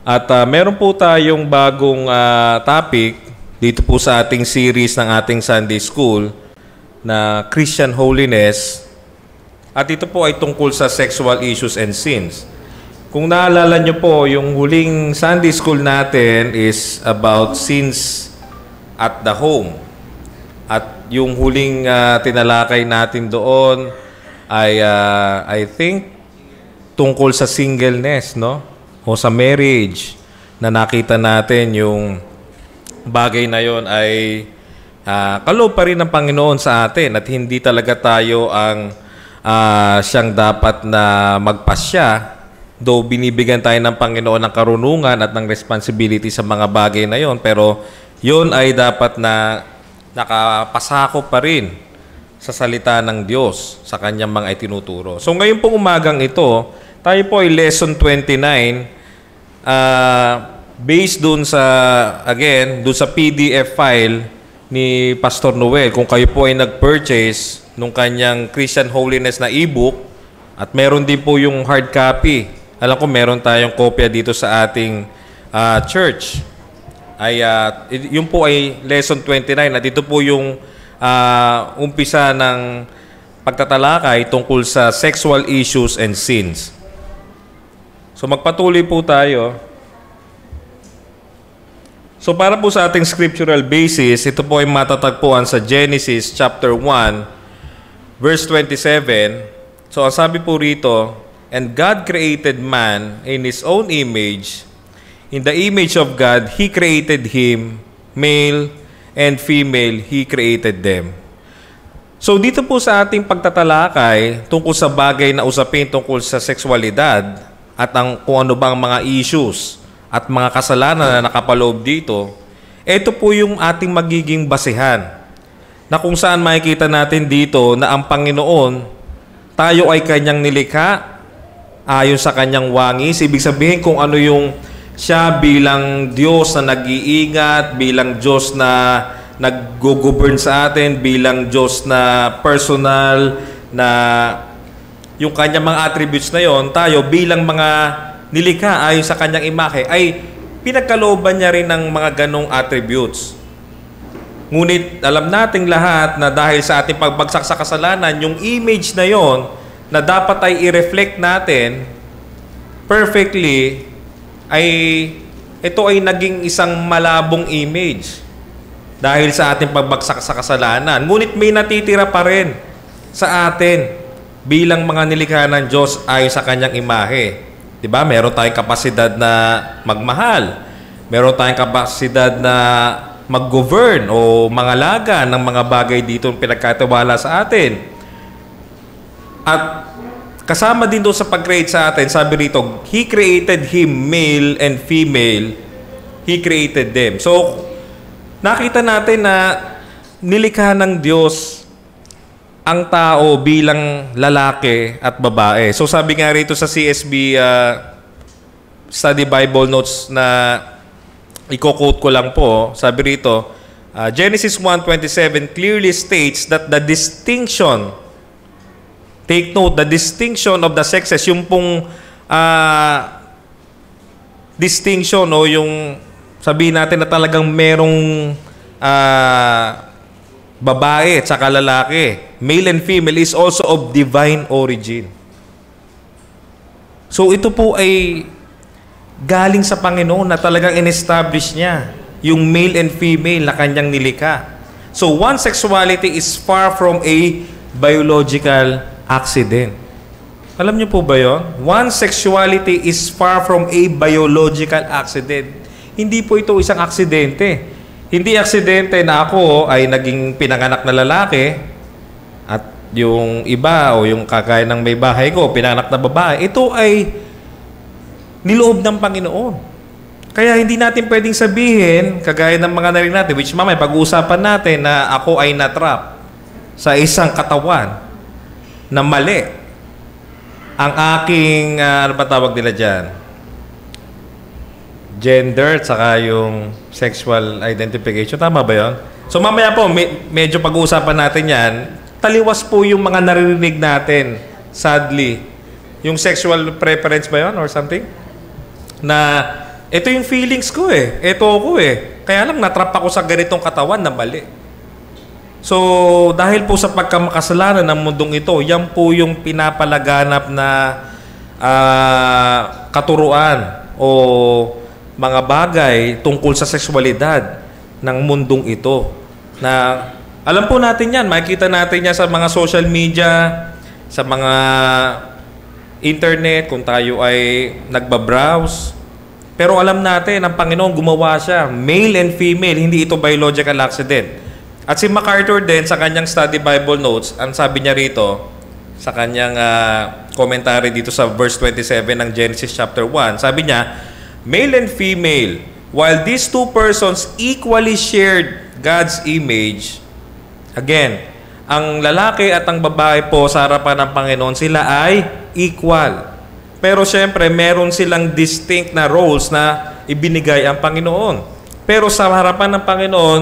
At meron po tayong bagong topic dito po sa ating series ng ating Sunday School na Christian Holiness. At ito po ay tungkol sa sexual issues and sins. Kung naalala nyo po, yung huling Sunday School natin is about sins at the home. At yung huling tinalakay natin doon ay, I think, tungkol sa singleness, no? O sa marriage, na nakita natin yung bagay na yon ay kaloob pa rin ng Panginoon sa atin at hindi talaga tayo ang siyang dapat na magpasya, though binibigyan tayo ng Panginoon ng karunungan at ng responsibility sa mga bagay na yon, pero yon ay dapat na nakapasakop pa rin sa salita ng Diyos sa kanyang mga itinuturo. So ngayon pong umagang ito, tayo po ay lesson 29, based dun sa, again, dun sa PDF file ni Pastor Noel. Kung kayo po ay nag-purchase nung kanyang Christian Holiness na ebook, at meron din po yung hard copy. Alam ko meron tayong kopya dito sa ating church. Ay, yun po ay lesson 29 at ito po yung umpisa ng pagtatalakay tungkol sa sexual issues and sins. So magpatuloy po tayo. So para po sa ating scriptural basis, ito po ay matatagpuan sa Genesis chapter 1, verse 27. So ang sabi po rito, "And God created man in His own image. In the image of God, He created him, male and female, He created them." So dito po sa ating pagtatalakay tungkol sa bagay na usapin tungkol sa sexualidad at kung ano bang mga issues at mga kasalanan na nakapaloob dito, ito po yung ating magiging basihan na kung saan makikita natin dito na ang Panginoon, tayo ay Kanyang nilikha ayon sa Kanyang wangis. Ibig sabihin kung ano yung siya bilang Diyos na nag-iingat, bilang Diyos na nag-govern sa atin, bilang Diyos na personal, na yung Kanyang mga attributes na yon, tayo bilang mga nilikha ayon sa Kanyang imahe, ay pinagkalooban niya rin ng mga ganong attributes. Ngunit alam nating lahat na dahil sa ating pagbagsak sa kasalanan, yung image na yon na dapat ay i-reflect natin perfectly, ay ito ay naging isang malabong image dahil sa ating pagbagsak sa kasalanan. Ngunit may natitira pa rin sa atin bilang mga nilikha ng Diyos ayon sa Kanyang imahe. Diba? Meron tayong kapasidad na magmahal. Meron tayong kapasidad na mag-govern o mangalaga ng mga bagay dito pinagkatiwala sa atin. At kasama din doon sa pag-create sa atin, sabi rito, He created him, male and female, He created them. So, nakita natin na nilikha ng Diyos ang tao bilang lalaki at babae. So sabi nga rito sa CSB Study Bible Notes na i-quote ko lang po, sabi rito, Genesis 1:27 clearly states that the distinction, take note, the distinction of the sexes, yung pong distinction o yung sabihin natin na talagang merong babae at saka lalaki, male and female, is also of divine origin. So ito po ay galing sa Panginoon na talagang in-establish niya yung male and female na Kanyang nilikha. So one sexuality is far from a biological accident. Alam niyo po ba yun? One sexuality is far from a biological accident. Hindi po ito isang aksidente. Hindi aksidente na ako ay naging pinanganak na lalaki at yung iba o yung kagaya ng may bahay ko, pinanganak na babae. Ito ay niloob ng Panginoon. Kaya hindi natin pwedeng sabihin, kagaya ng mga narinig natin, which mamaya pag-uusapan natin na ako ay natrap sa isang katawan na mali. Ang aking, ano ba tawag nila dyan? Gender, saka yung sexual identification. Tama ba yun? So mamaya po, medyo pag-uusapan natin yan. Taliwas po yung mga naririnig natin, sadly. Yung sexual preference ba yun or something? Na ito yung feelings ko eh. Ito ako eh. Kaya lang natrap ako sa ganitong katawan na mali. So, dahil po sa pagkamakasalanan ng mundong ito, yan po yung pinapalaganap na katuruan o mga bagay tungkol sa sexualidad ng mundong ito. Na alam po natin yan, makikita natin yan sa mga social media, sa mga internet, kung tayo ay nagbabrowse. Pero alam natin, ang Panginoon gumawa siya, male and female, hindi ito biological accident. At si MacArthur din, sa kanyang study Bible notes, ang sabi niya rito, sa kanyang commentary dito sa verse 27 ng Genesis chapter 1, sabi niya, male and female, while these two persons equally shared God's image, again, ang lalaki at ang babae po sa harapan ng Panginoon, sila ay equal. Pero syempre, meron silang distinct na roles na ibinigay ang Panginoon. Pero sa harapan ng Panginoon,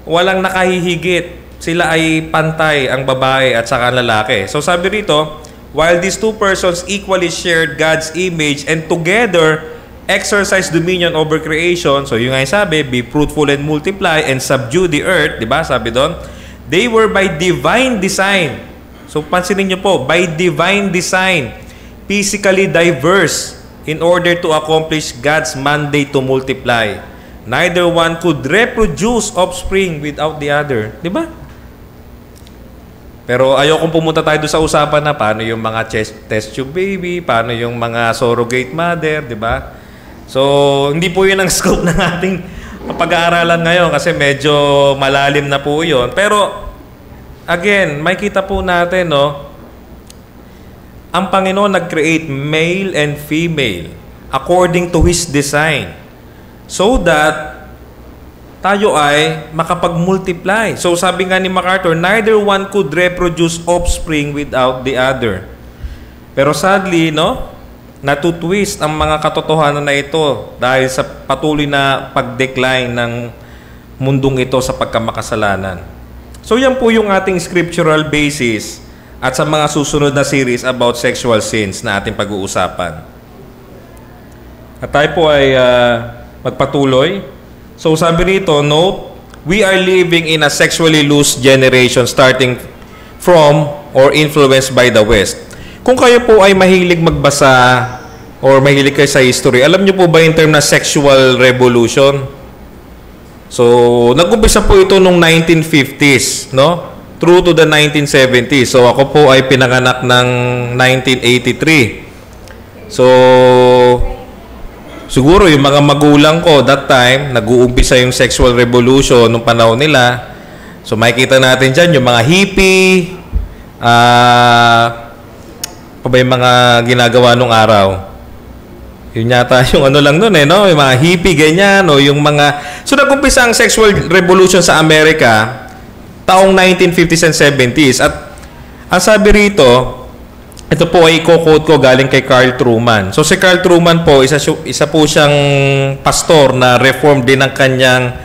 walang nakahihigit. Sila ay pantay, ang babae at saka ang lalaki. So sabi rito, while these two persons equally shared God's image and together exercise dominion over creation, so yung nga sabi, be fruitful and multiply and subdue the earth, di ba? Sabi doon, they were by divine design. So pansinin niyo po, by divine design, physically diverse in order to accomplish God's mandate to multiply. Neither one could reproduce offspring without the other. Di ba? Pero ayokong pumunta tayo sa usapan na paano yung mga test tube baby, paano yung mga surrogate mother, di ba? So, hindi po yun ang scope ng ating pag-aaralan ngayon kasi medyo malalim na po yun. Pero, again, makikita po natin, no, ang Panginoon nag-create male and female according to His design so that tayo ay makapag-multiply. So sabi nga ni MacArthur, neither one could reproduce offspring without the other. Pero sadly, no, natutwist ang mga katotohanan na ito dahil sa patuloy na pag-decline ng mundong ito sa pagkamakasalanan. So yan po yung ating scriptural basis at sa mga susunod na series about sexual sins na ating pag-uusapan. At tayo po ay magpatuloy. So sabi rito, note, we are living in a sexually loose generation starting from or influenced by the West. Kung kayo po ay mahilig magbasa or mahilig kayo sa history, alam niyo po ba yung term na sexual revolution? So, nag-umpisa po ito noong 1950s, no? Through to the 1970s. So, ako po ay pinanganak ng 1983. So, siguro yung mga magulang ko that time, nag-uumpisa yung sexual revolution nung panahon nila. So makikita natin dyan yung mga hippie, pa ba yung mga ginagawa nung araw? Yun yata yung ano lang nun no? Yung mga hippie, ganyan, o yung mga... So nag-umpisa ang sexual revolution sa Amerika taong 1950s and 70s. At ang sabi rito, ito po ay i-quote ko galing kay Carl Trueman. So si Carl Trueman po, isa po siyang pastor na reformed din ng kanyang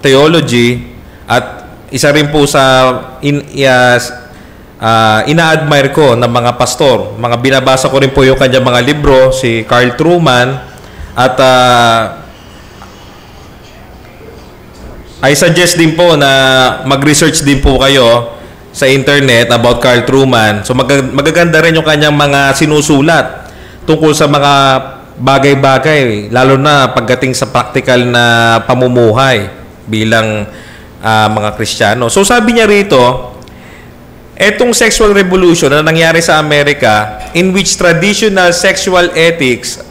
theology at isa rin po sa ina-admire ko ng mga pastor. Mga binabasa ko rin po yung kanyang mga libro, si Carl Trueman, at I suggest din po na mag-research din po kayo sa internet about Carl Trueman. So magaganda rin yung kanyang mga sinusulat tungkol sa mga bagay-bagay, lalo na pagdating sa practical na pamumuhay bilang mga Kristiyano. So sabi niya rito, etong sexual revolution na nangyari sa Amerika, in which traditional sexual ethics,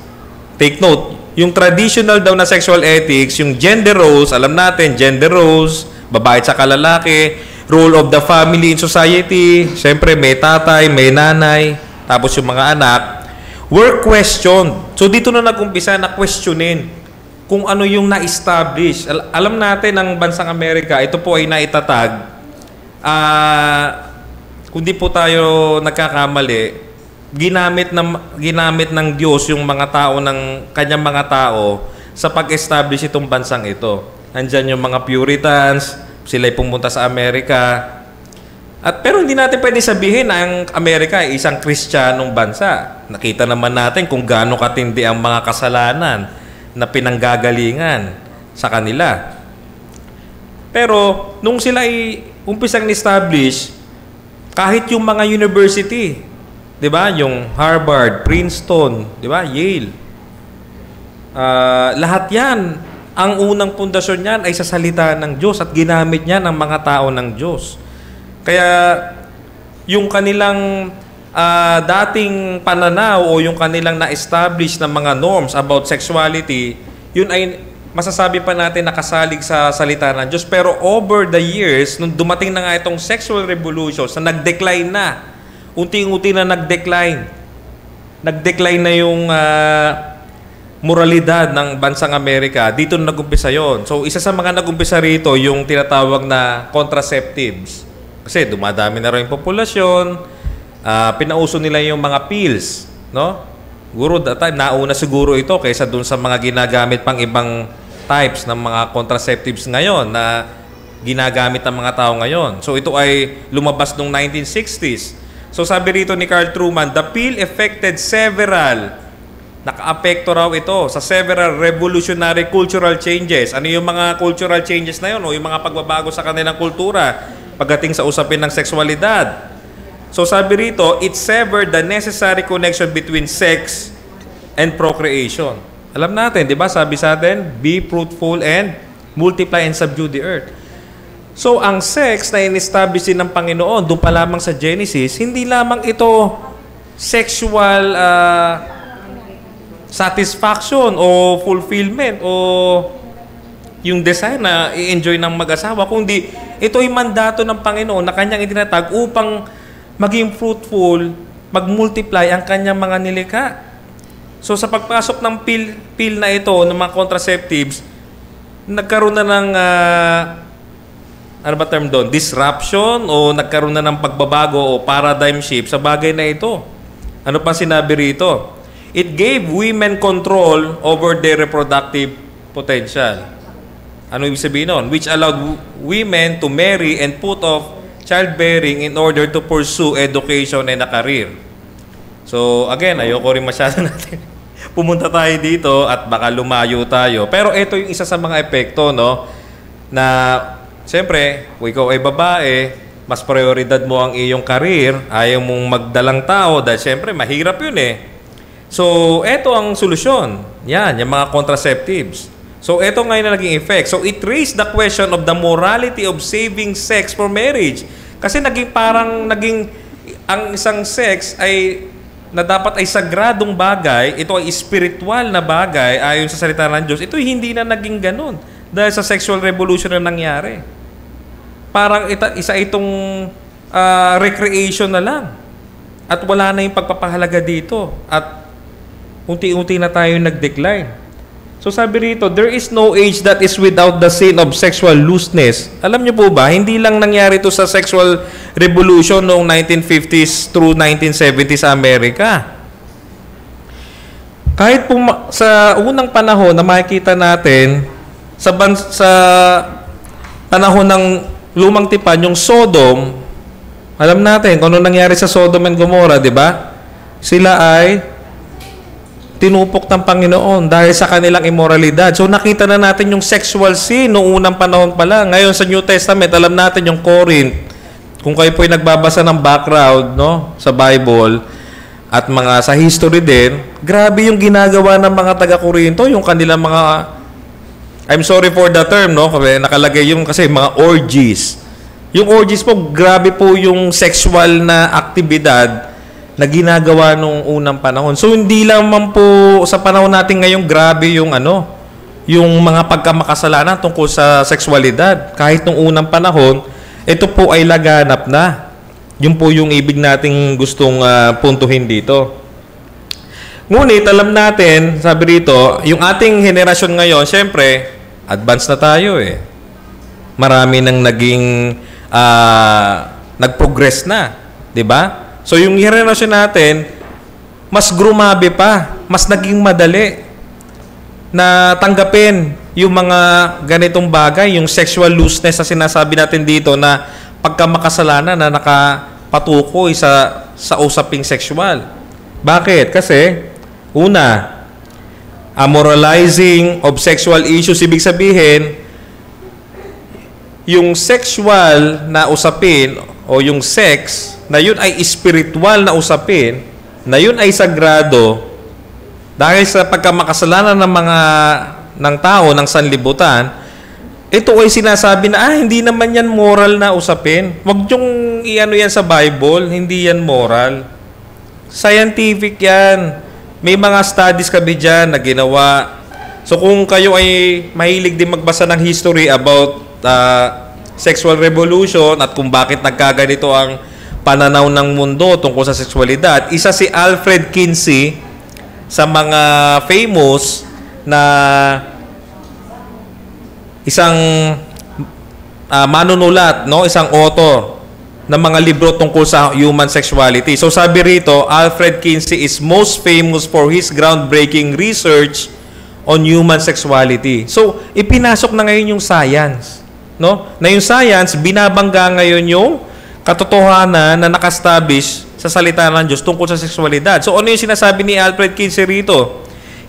take note, yung traditional daw na sexual ethics, yung gender roles, alam natin, gender roles, babae at saka lalaki, role of the family in society, siyempre may tatay, may nanay, tapos yung mga anak, were questioned. So dito na nag-umpisa na questionin kung ano yung na-establish. Alam natin ang bansang Amerika, ito po ay naitatag. Kung di po tayo nagkakamali, ginamit ng Diyos yung mga tao ng kanyang mga tao sa pag-establish itong bansang ito. Nandyan yung mga Puritans, sila ay pumunta sa Amerika. Pero hindi natin pwede sabihin na ang Amerika ay isang Kristiyanong bansa. Nakita naman natin kung gaano katindi ang mga kasalanan na pinanggagalingan sa kanila. Pero nung sila ay umpisang ni-establish, kahit yung mga university, 'di ba? Yung Harvard, Princeton, 'di ba? Yale. Lahat 'yan, ang unang pundasyon niyan ay sa salita ng Diyos at ginamit niya ng mga tao ng Diyos. Kaya yung kanilang dating pananaw o yung kanilang na-establish na mga norms about sexuality, yun ay masasabi pa natin nakasalig sa salita ng Diyos. Pero over the years, nung dumating na nga itong sexual revolutions na nag-decline na, unti-unti na nag-decline. Nag-decline na yung moralidad ng bansang Amerika. Dito na nag-umpisa yun. So, isa sa mga nag-umpisa rito, yung tinatawag na contraceptives. Kasi dumadami na rin yung populasyon, pinauso nila yung mga pills, no? Guro, that time, nauna siguro ito kaysa dun sa mga ginagamit pang ibang types ng mga contraceptives ngayon na ginagamit ng mga tao ngayon. So ito ay lumabas noong 1960s. So sabi rito ni Carl Trueman, the pill affected naka-apekto raw ito sa several revolutionary cultural changes. Ano yung mga cultural changes na yun o yung mga pagbabago sa kanilang kultura pagdating sa usapin ng sexualidad? So sabi rito, it severed the necessary connection between sex and procreation. Alam natin, di ba? Sabi sa atin, be fruitful and multiply and subdue the earth. So ang sex na in-establish din ng Panginoon, doon pa lamang sa Genesis, hindi lamang ito sexual satisfaction o fulfillment o yung desire na i-enjoy ng mag-asawa, kundi ito ay mandato ng Panginoon na kanyang itinatag upang maging fruitful, mag-multiply ang kanyang mga nilikha. So sa pagpasok ng pill na ito, ng mga contraceptives, nagkaroon na ng, ano ba term doon? Disruption o nagkaroon na ng pagbabago o paradigm shift sa bagay na ito. Ano pa sinabi rito? It gave women control over their reproductive potential. Ano ibig sabihin nun? Which allowed women to marry and put off childbearing in order to pursue education and a career. So, again, ayoko rin masyado natin pumunta tayo dito at baka lumayo tayo. Pero ito yung isa sa mga epekto, no? Na, siyempre, kung ikaw ay babae, mas prioridad mo ang iyong career, ayaw mong magdalang tao dahil siyempre, mahirap yun eh. So, ito ang solusyon. Yan, yung mga contraceptives. So, ito ngayon na naging effect. So, it raised the question of the morality of saving sex for marriage. Kasi naging ang isang sex ay na dapat ay sagradong bagay, ito ay spiritual na bagay ayon sa salita ng Diyos. Ito hindi na naging ganun dahil sa sexual revolution na nangyari. Parang isa itong recreation na lang. At wala na yung pagpapahalaga dito. At unti-unti na tayo nag-decline. So sabi rito, there is no age that is without the sin of sexual looseness. Alam niyo po ba, hindi lang nangyari ito sa sexual revolution noong 1950s through 1970s sa Amerika. Kahit po sa unang panahon na makikita natin, sa panahon ng lumang tipan, yung Sodom, alam natin kung ano nangyari sa Sodom and Gomorrah, di ba? Sila ay tinupok ng Panginoon dahil sa kanilang immoralidad. So nakita na natin yung sexual sin noong unang panahon pa lang. Ngayon sa New Testament, alam natin yung Corinth. Kung kayo po ay nagbabasa ng background, no, sa Bible at mga sa history din, grabe yung ginagawa ng mga taga-Corinto, yung kanilang mga, I'm sorry for the term, no, nakalagay yung kasi mga orgies. Yung orgies po, grabe po yung sexual na aktibidad na ginagawa nung unang panahon. So hindi lamang po sa panahon natin ngayon grabe yung yung mga pagkamakasalanan tungkol sa sexualidad. Kahit nung unang panahon, ito po ay laganap na. Yun po yung ibig nating gustong puntuhin dito. Ngunit alam natin, sabi rito, yung ating henerasyon ngayon, syempre, advance na tayo eh. Marami nang naging nag-progress na, 'di ba? So yung henerasyon natin, mas grumabe pa, mas naging madali. na tanggapin yung mga ganitong bagay, yung sexual looseness na sinasabi natin dito na pagkamakasalanan na nakapatukoy sa usaping sexual. Bakit? Kasi, una, amoralizing of sexual issues, ibig sabihin, yung sexual na usapin o yung sex, na yun ay spiritual na usapin, na yun ay sagrado, dahil sa pagkamakasalanan ng tao, ng sanlibutan, ito ay sinasabi na, hindi naman yan moral na usapin. Huwag yung iano yan sa Bible, hindi yan moral. Scientific yan. May mga studies kami dyan na ginawa. So kung kayo ay mahilig din magbasa ng history about sexual revolution at kung bakit nagkaganito ang pananaw ng mundo tungkol sa sexualidad, isa si Alfred Kinsey sa mga famous na isang manunulat, no? Isang author ng mga libro tungkol sa human sexuality. So sabi rito, Alfred Kinsey is most famous for his groundbreaking research on human sexuality. So ipinasok na ngayon yung science, no? Na yung science binabangga ngayon yung katotohanan na nakastablish sa salita ng Diyos tungkol sa sexualidad. So ano yung sinasabi ni Alfred Kinsey rito?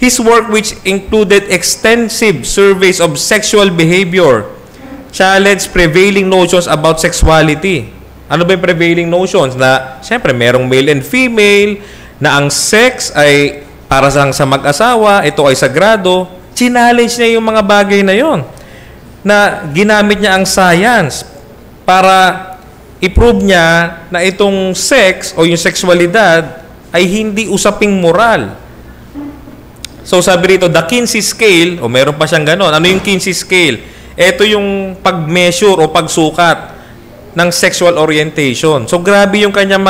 His work, which included extensive surveys of sexual behavior, challenged prevailing notions about sexuality. Ano ba yung prevailing notions? Na, siyempre, merong male and female, na ang sex ay para sa mag-asawa, ito ay sagrado. Challenge niya yung mga bagay na yon, na ginamit niya ang science para i-prove niya na itong sex o yung sexualidad ay hindi usaping moral. So sabi rito, the Kinsey scale, o meron pa siyang ganon. Ano yung Kinsey scale? Ito yung pag-measure o pagsukat ng sexual orientation. So grabe yung kanyang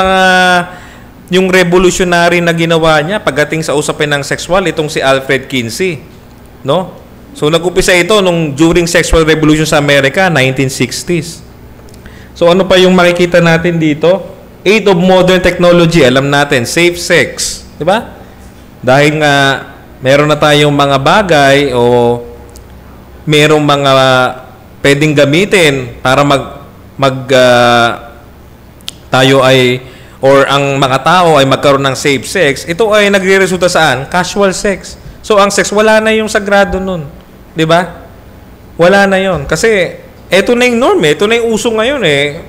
yung revolutionary na ginawa niya pagdating sa usapin ng sexual, itong si Alfred Kinsey. No? So nag-upisa ito during sexual revolution sa Amerika, 1960s. So ano pa yung makikita natin dito? Age of modern technology, alam natin, safe sex. Diba? Dahil nga, meron na tayong mga bagay o merong mga pwedeng gamitin para tayo ay or ang mga tao ay magkaroon ng safe sex. Ito ay nagre-resulta saan? Casual sex. So ang sex wala na yung sagrado nun, 'di ba? Wala na 'yon kasi ito na yung norm, ito na yung uso ngayon eh.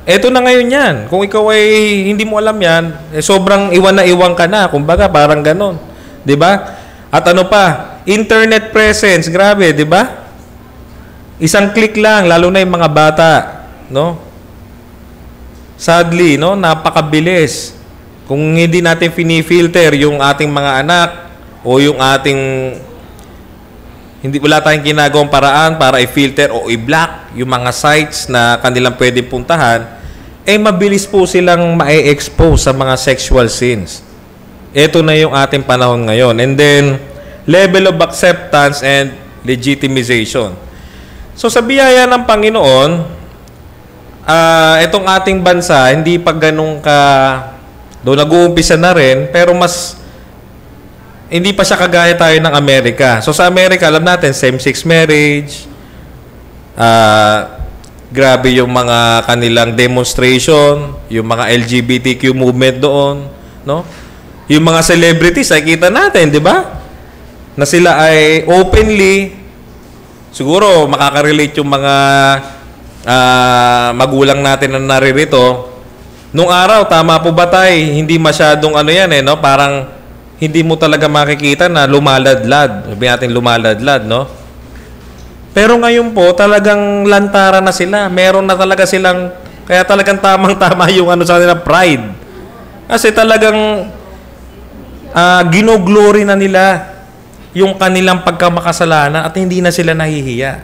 Ito na ngayon 'yan. Kung ikaw ay hindi mo alam 'yan, sobrang iwan na iwan ka na, kumbaga parang ganon. 'Di ba? At ano pa? Internet presence, grabe, 'di ba? Isang click lang, lalo na yung mga bata, no? Sadly, no, napakabilis. Kung hindi natin fini-filter yung ating mga anak o yung wala tayong ginagawang paraan para i-filter o i-block yung mga sites na kanilang pwedeng puntahan, mabilis po silang ma-expose sa mga sexual sins. Ito na yung ating panahon ngayon. And then, level of acceptance and legitimization. So, sa biyaya ng Panginoon, itong ating bansa, hindi pa ganun doon nag-uumpisa na rin, pero hindi pa siya kagaya tayo ng Amerika. So, sa Amerika, alam natin, same-sex marriage, grabe yung mga kanilang demonstration, yung mga LGBTQ movement doon, no? Yung mga celebrities, ay kita natin, di ba? Na sila ay openly, siguro makaka-relate yung mga magulang natin na naririto. Nung araw, tama po ba tayo? Hindi masyadong no? Parang hindi mo talaga makikita na lumaladlad. Sabi natin lumaladlad, no? Pero ngayon po, talagang lantara na sila. Meron na talaga silang, kaya talagang tamang-tama yung sa nila, pride. Kasi talagang ginoglory na nila yung kanilang pagkamakasalanan at hindi na sila nahihiya.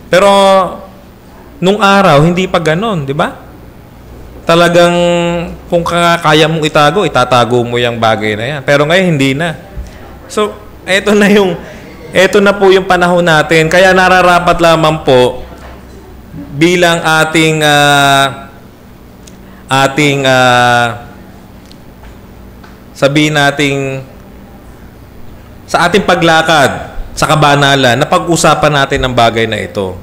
Pero nung araw, hindi pa ganon, di ba? Talagang kung kaya mong itago, itatago mo yung bagay na yan. Pero ngayon, hindi na. So, eto na po yung panahon natin. Kaya nararapat lamang po bilang sabihin nating sa ating paglakad sa kabanalan na pag-usapan natin ang bagay na ito.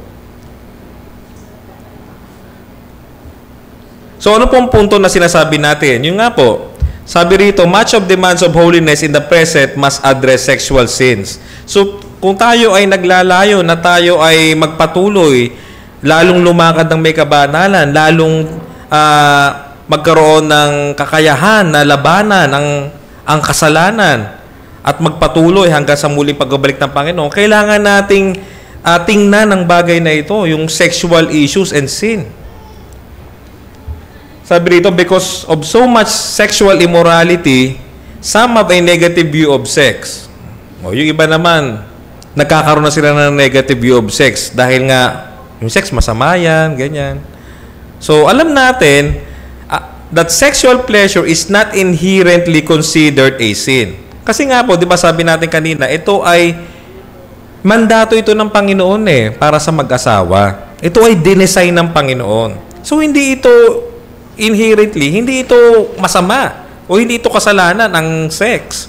So ano pong punto na sinasabi natin? Yung nga po, sabi rito, much of demands of holiness in the present must address sexual sins. So kung tayo ay naglalayo na tayo ay magpatuloy, lalong lumakad ng may kabanalan, lalong magkaroon ng kakayahan na labanan ang kasalanan at magpatuloy hanggang sa muling pagbabalik ng Panginoon, kailangan nating tingnan ang bagay na ito, yung sexual issues and sin. Sabi rito, because of so much sexual immorality, some have a negative view of sex. O, yung iba naman, nagkakaroon na sila ng negative view of sex dahil nga yung sex masama yan, ganyan. So, alam natin that sexual pleasure is not inherently considered a sin. Kasi nga po, di ba sabi natin kanina, ito ay mandato ito ng Panginoon para sa mag-asawa. Ito ay dinesign ng Panginoon. So, hindi ito inherently, hindi ito masama o hindi ito kasalanan ang sex.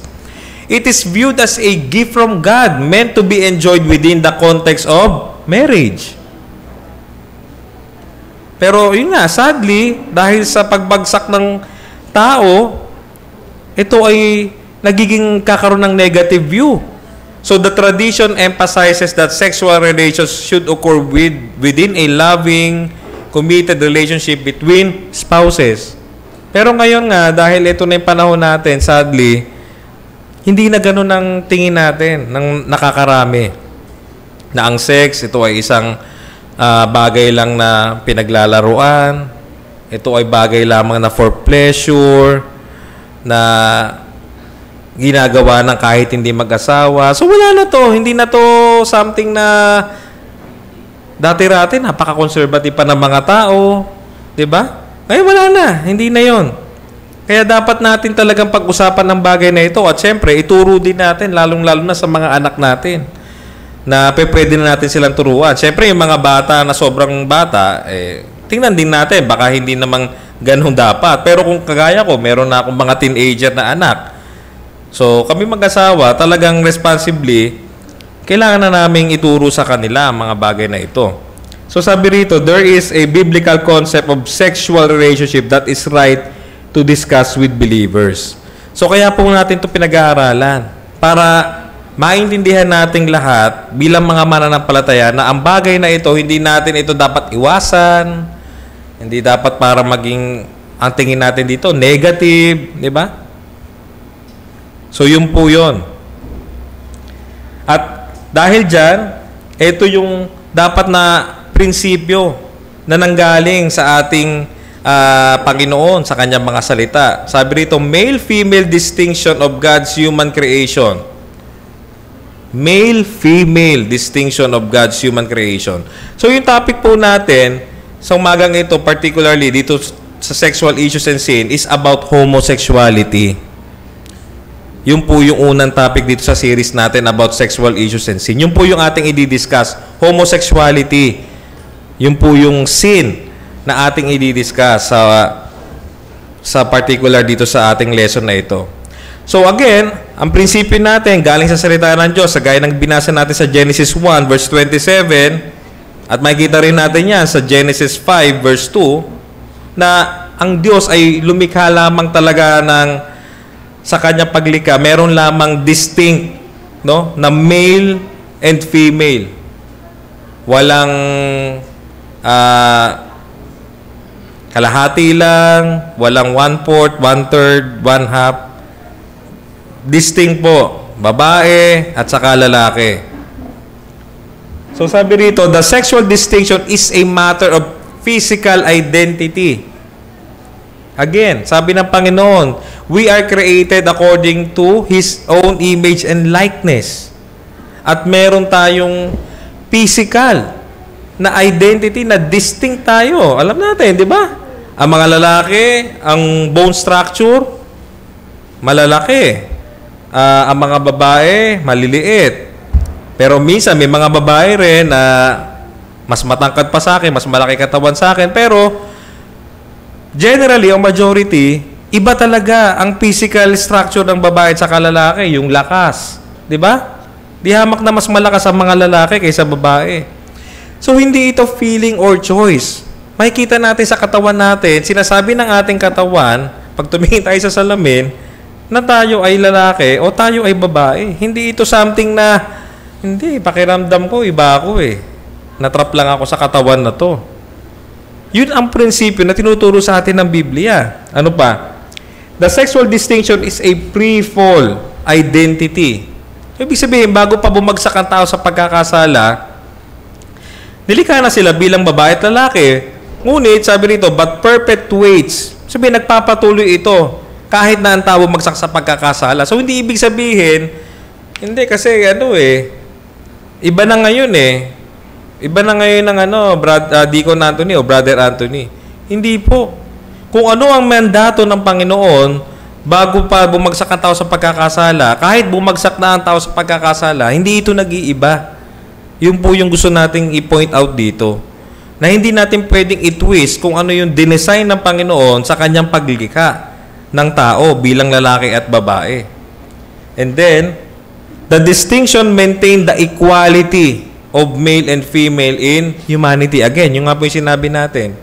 It is viewed as a gift from God meant to be enjoyed within the context of marriage. Pero yun nga, sadly, dahil sa pagbagsak ng tao, ito ay nagiging kakaroon ng negative view. So the tradition emphasizes that sexual relations should occur within a loving, committed relationship between spouses. Pero ngayon nga, dahil ito na yung panahon natin, sadly, hindi na ganun ang tingin natin ng nakakarami. Na ang sex, ito ay isang bagay lang na pinaglalaruan. Ito ay bagay lamang na for pleasure, na ginagawa ng kahit hindi mag-asawa. So wala na to. Hindi na to something na dati-rati, napaka-conservative pa ng mga tao. Diba? Ngayon wala na. Hindi na yon. Kaya dapat natin talagang pag-usapan ng bagay na ito. At syempre, ituro din natin, lalong-lalo na sa mga anak natin, na pwede na natin silang turuan. Syempre, yung mga bata na sobrang bata, tingnan din natin. Baka hindi namang ganun dapat. Pero kung kagaya ko, meron na akong mga teenager na anak. So, kami mag-asawa, talagang responsibly, kailangan na naming ituro sa kanila ang mga bagay na ito. So, sabi rito, there is a biblical concept of sexual relationship that is right to discuss with believers. So, kaya po natin ito pinag-aaralan para maintindihan nating lahat bilang mga mananampalataya na ang bagay na ito, hindi natin ito dapat iwasan, hindi dapat para maging ang tingin natin dito negative, di ba? So, yun po yun. At dahil dyan, ito yung dapat na prinsipyo na nanggaling sa ating Panginoon sa kanyang mga salita. Sabi rito, male-female distinction of God's human creation. Male-female distinction of God's human creation. So, yung topic po natin sa umagang ito, particularly dito sa sexual issues and sin, is about homosexuality. Yun po yung unang topic dito sa series natin about sexual issues and sin. Yun po yung ating i-discuss, homosexuality. Yun po yung sin na ating i-discuss sa particular dito sa ating lesson na ito. So again, ang prinsipyo natin galing sa salita ng Diyos, sa gaya ng binasa natin sa Genesis 1 verse 27, at makikita rin natin yan sa Genesis 5 verse 2, na ang Diyos ay lumikha lamang talaga sa kanyang paglikha, meron lamang distinct, no, na male and female. Walang kalahati lang, walang 1/4, 1/3, 1/2. Distinct po, babae at saka lalaki. So sabi rito, the sexual distinction is a matter of physical identity. Again, sabi ng Panginoon, we are created according to His own image and likeness. At meron tayong physical na identity na distinct tayo. Alam natin, di ba? Ang mga lalaki, ang bone structure, malalaki. Ang mga babae, maliliit. Pero minsan, may mga babae rin na mas matangkad pa sa akin, mas malaki katawan sa akin. Pero, generally, ang majority, iba talaga ang physical structure ng babae at saka lalaki, yung lakas, 'Di ba? Di hamak na mas malakas ang mga lalaki kaysa babae. So, hindi ito feeling or choice. Makikita natin sa katawan natin, sinasabi ng ating katawan, pag tumingin tayo sa salamin, na tayo ay lalaki o tayo ay babae. Hindi ito something na, hindi, pakiramdam ko, iba ako eh. Natrap lang ako sa katawan na to. Yun ang prinsipyo na tinuturo sa atin ng Biblia. Ano pa? The sexual distinction is a pre-fall identity. Ibig sabihin, bago pa bumagsak ang tao sa pagkakasala, nilikha na sila bilang babae at lalaki. Ngunit, sabi rito, but perpetuates. Sabi, nagpapatuloy ito kahit na ang tao bumagsak sa pagkakasala. So, hindi ibig sabihin, hindi kasi iba na ngayon eh. Iba na ngayon ng Deacon Anthony o Brother Anthony. Hindi po. Kung ano ang mandato ng Panginoon, bago pa bumagsak ang tao sa pagkakasala, kahit bumagsak na ang tao sa pagkakasala, hindi ito nag-iiba. Yun po yung gusto nating i-point out dito. Na hindi natin pwedeng i-twist kung ano yung dinesign ng Panginoon sa kanyang paglikha ng tao bilang lalaki at babae. And then, the distinction maintain the equality of male and female in humanity. Again, yung nga po yung sinabi natin.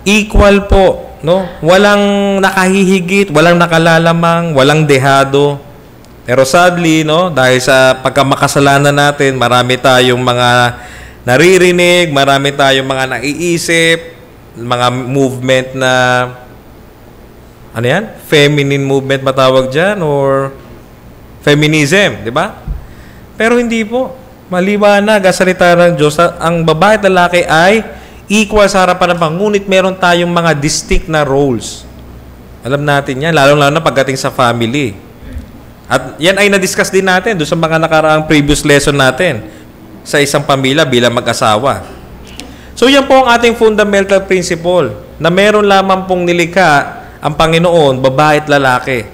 Equal po, no? Walang nakahihigit, walang nakalalamang, walang dehado. Pero sadly, no, dahil sa pagkamakasalanan natin, marami tayong mga naririnig, marami tayong mga naiisip, mga movement na ano yan? Feminine movement matawag dyan or feminism, di ba? Pero hindi po. Maliwanag ang salita ng Diyos, ang babae at lalaki ay equal sa harapan ng Panginoon, ngunit meron tayong mga distinct na roles. Alam natin yan, lalo-lalo na pagdating sa family. At yan ay na-discuss din natin doon sa mga nakaraang previous lesson natin sa isang pamilya bilang mag-asawa. So yan po ang ating fundamental principle na meron lamang pong nilikha ang Panginoon, babae at lalaki.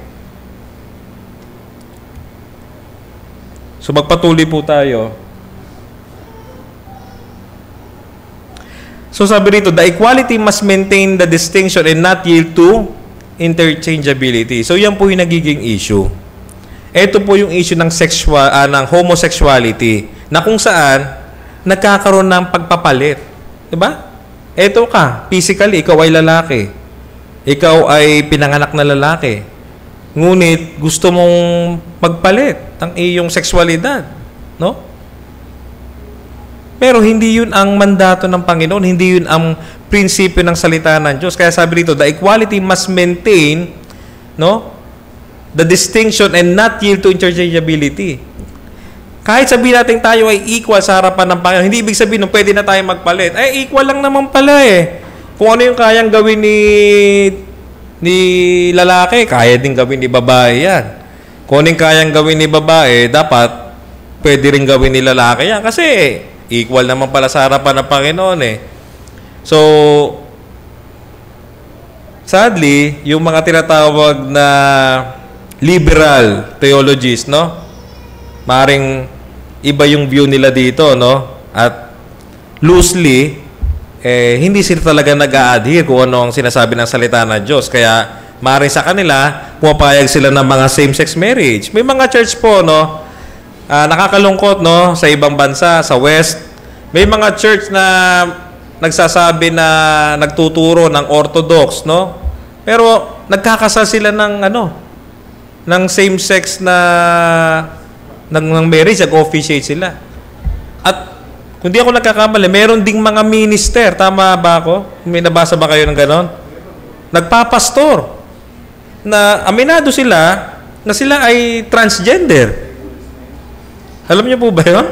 So magpatuloy po tayo. So sabi rito, the equality must maintain the distinction and not yield to interchangeability. So yan po yung nagiging issue. Ito po yung issue ng ng homosexuality na kung saan nagkakaroon ng pagpapalit. Diba? Ito ka, physically, ikaw ay lalaki. Ikaw ay pinanganak na lalaki. Ngunit gusto mong magpalit ng iyong sexualidad. No? Pero hindi yun ang mandato ng Panginoon, hindi yun ang prinsipyo ng salita ng Diyos. Kaya sabi rito, the equality must maintain, no, the distinction and not yield to interchangeability. Kahit sabihin natin tayo ay equal sa harapan ng Panginoon, hindi ibig sabihin pwede na tayo magpalit. Ay, equal lang naman pala eh. Kung ano yung kayang gawin ni lalaki, kaya din gawin ni babae yan. Kung ano yung kayang gawin ni babae, dapat pwede rin gawin ni lalaki yan. Kasi equal naman pala sa harapan ng Panginoon eh. So, sadly, yung mga tinatawag na liberal theologies, no? Maring iba yung view nila dito, no? At loosely, hindi sila talaga nag-a-adhere kung ano ang sinasabi ng salita ng Diyos. Kaya, maring sa kanila, pumapayag sila ng mga same-sex marriage. May mga church po, no? Nakakalungkot, no? Sa ibang bansa, sa West, may mga church na nagsasabi na nagtuturo ng orthodox, no? Pero nagkakasal sila ng ng same-sex na ng marriage, nag-officiate sila. At kung di ako nagkakamali, meron ding mga minister, tama ba ako? May nabasa ba kayo ng ganon? Nagpapastor na aminado sila na sila ay transgender. Alam niyo po ba yun?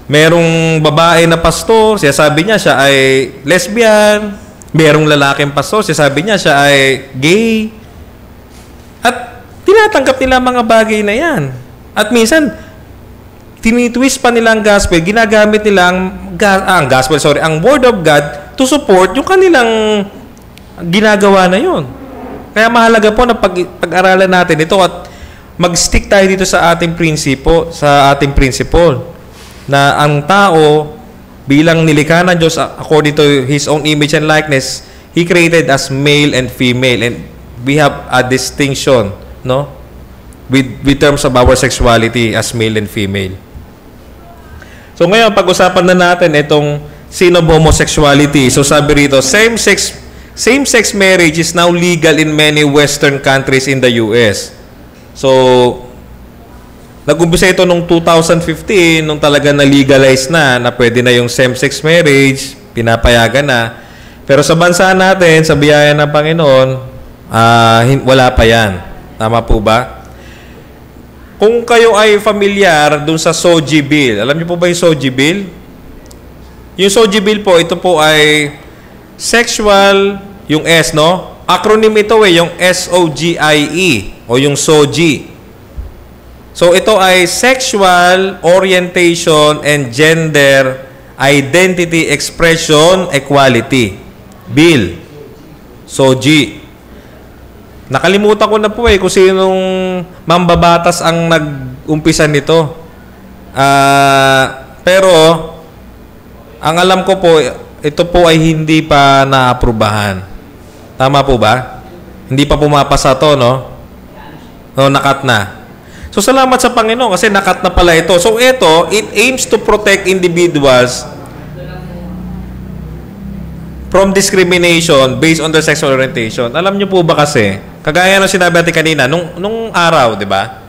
Merong babae na pastor, siya sabi niya siya ay lesbian. Merong lalaking pastor, siya sabi niya siya ay gay. At tinatanggap nila mga bagay na yan. At minsan, tinitwist pa nila ang gospel, ginagamit nila ang word of God to support yung kanilang ginagawa na yun. Kaya mahalaga po na pag-aralan natin ito at mag-stick tayo dito sa ating principle na ang tao bilang nilikha ng Diyos according to His own image and likeness, He created us male and female, and we have a distinction, no? with terms of our sexuality as male and female. So ngayon, pag-usapan na natin itong sin of homosexuality. So sabi rito, same-sex marriage is now legal in many Western countries in the US. So, nag-umpisa ito nung 2015, nung talaga na-legalize na pwede na yung same-sex marriage, pinapayagan na. Pero sa bansa natin, sa biyaya ng Panginoon, wala pa yan. Tama po ba? Kung kayo ay familiar dun sa SOGI Bill, alam niyo po ba yung SOGI Bill? Yung SOGI Bill po, ito po ay sexual, yung S, no? Acronym ito yung SOGIE o yung SOGI. So ito ay Sexual Orientation and Gender Identity Expression Equality Bill. SOGI. Nakalimutan ko na po kung sinong mambabatas ang nag-umpisa nito. Pero, ang alam ko po, ito po ay hindi pa naaprubahan. Tama po ba? Hindi pa pumapasa to, no? No, nakat na. So, salamat sa Panginoon kasi nakat na pala ito. So, ito, it aims to protect individuals from discrimination based on their sexual orientation. Alam niyo po ba kasi, kagaya ng sinabi natin kanina, nung araw, di ba?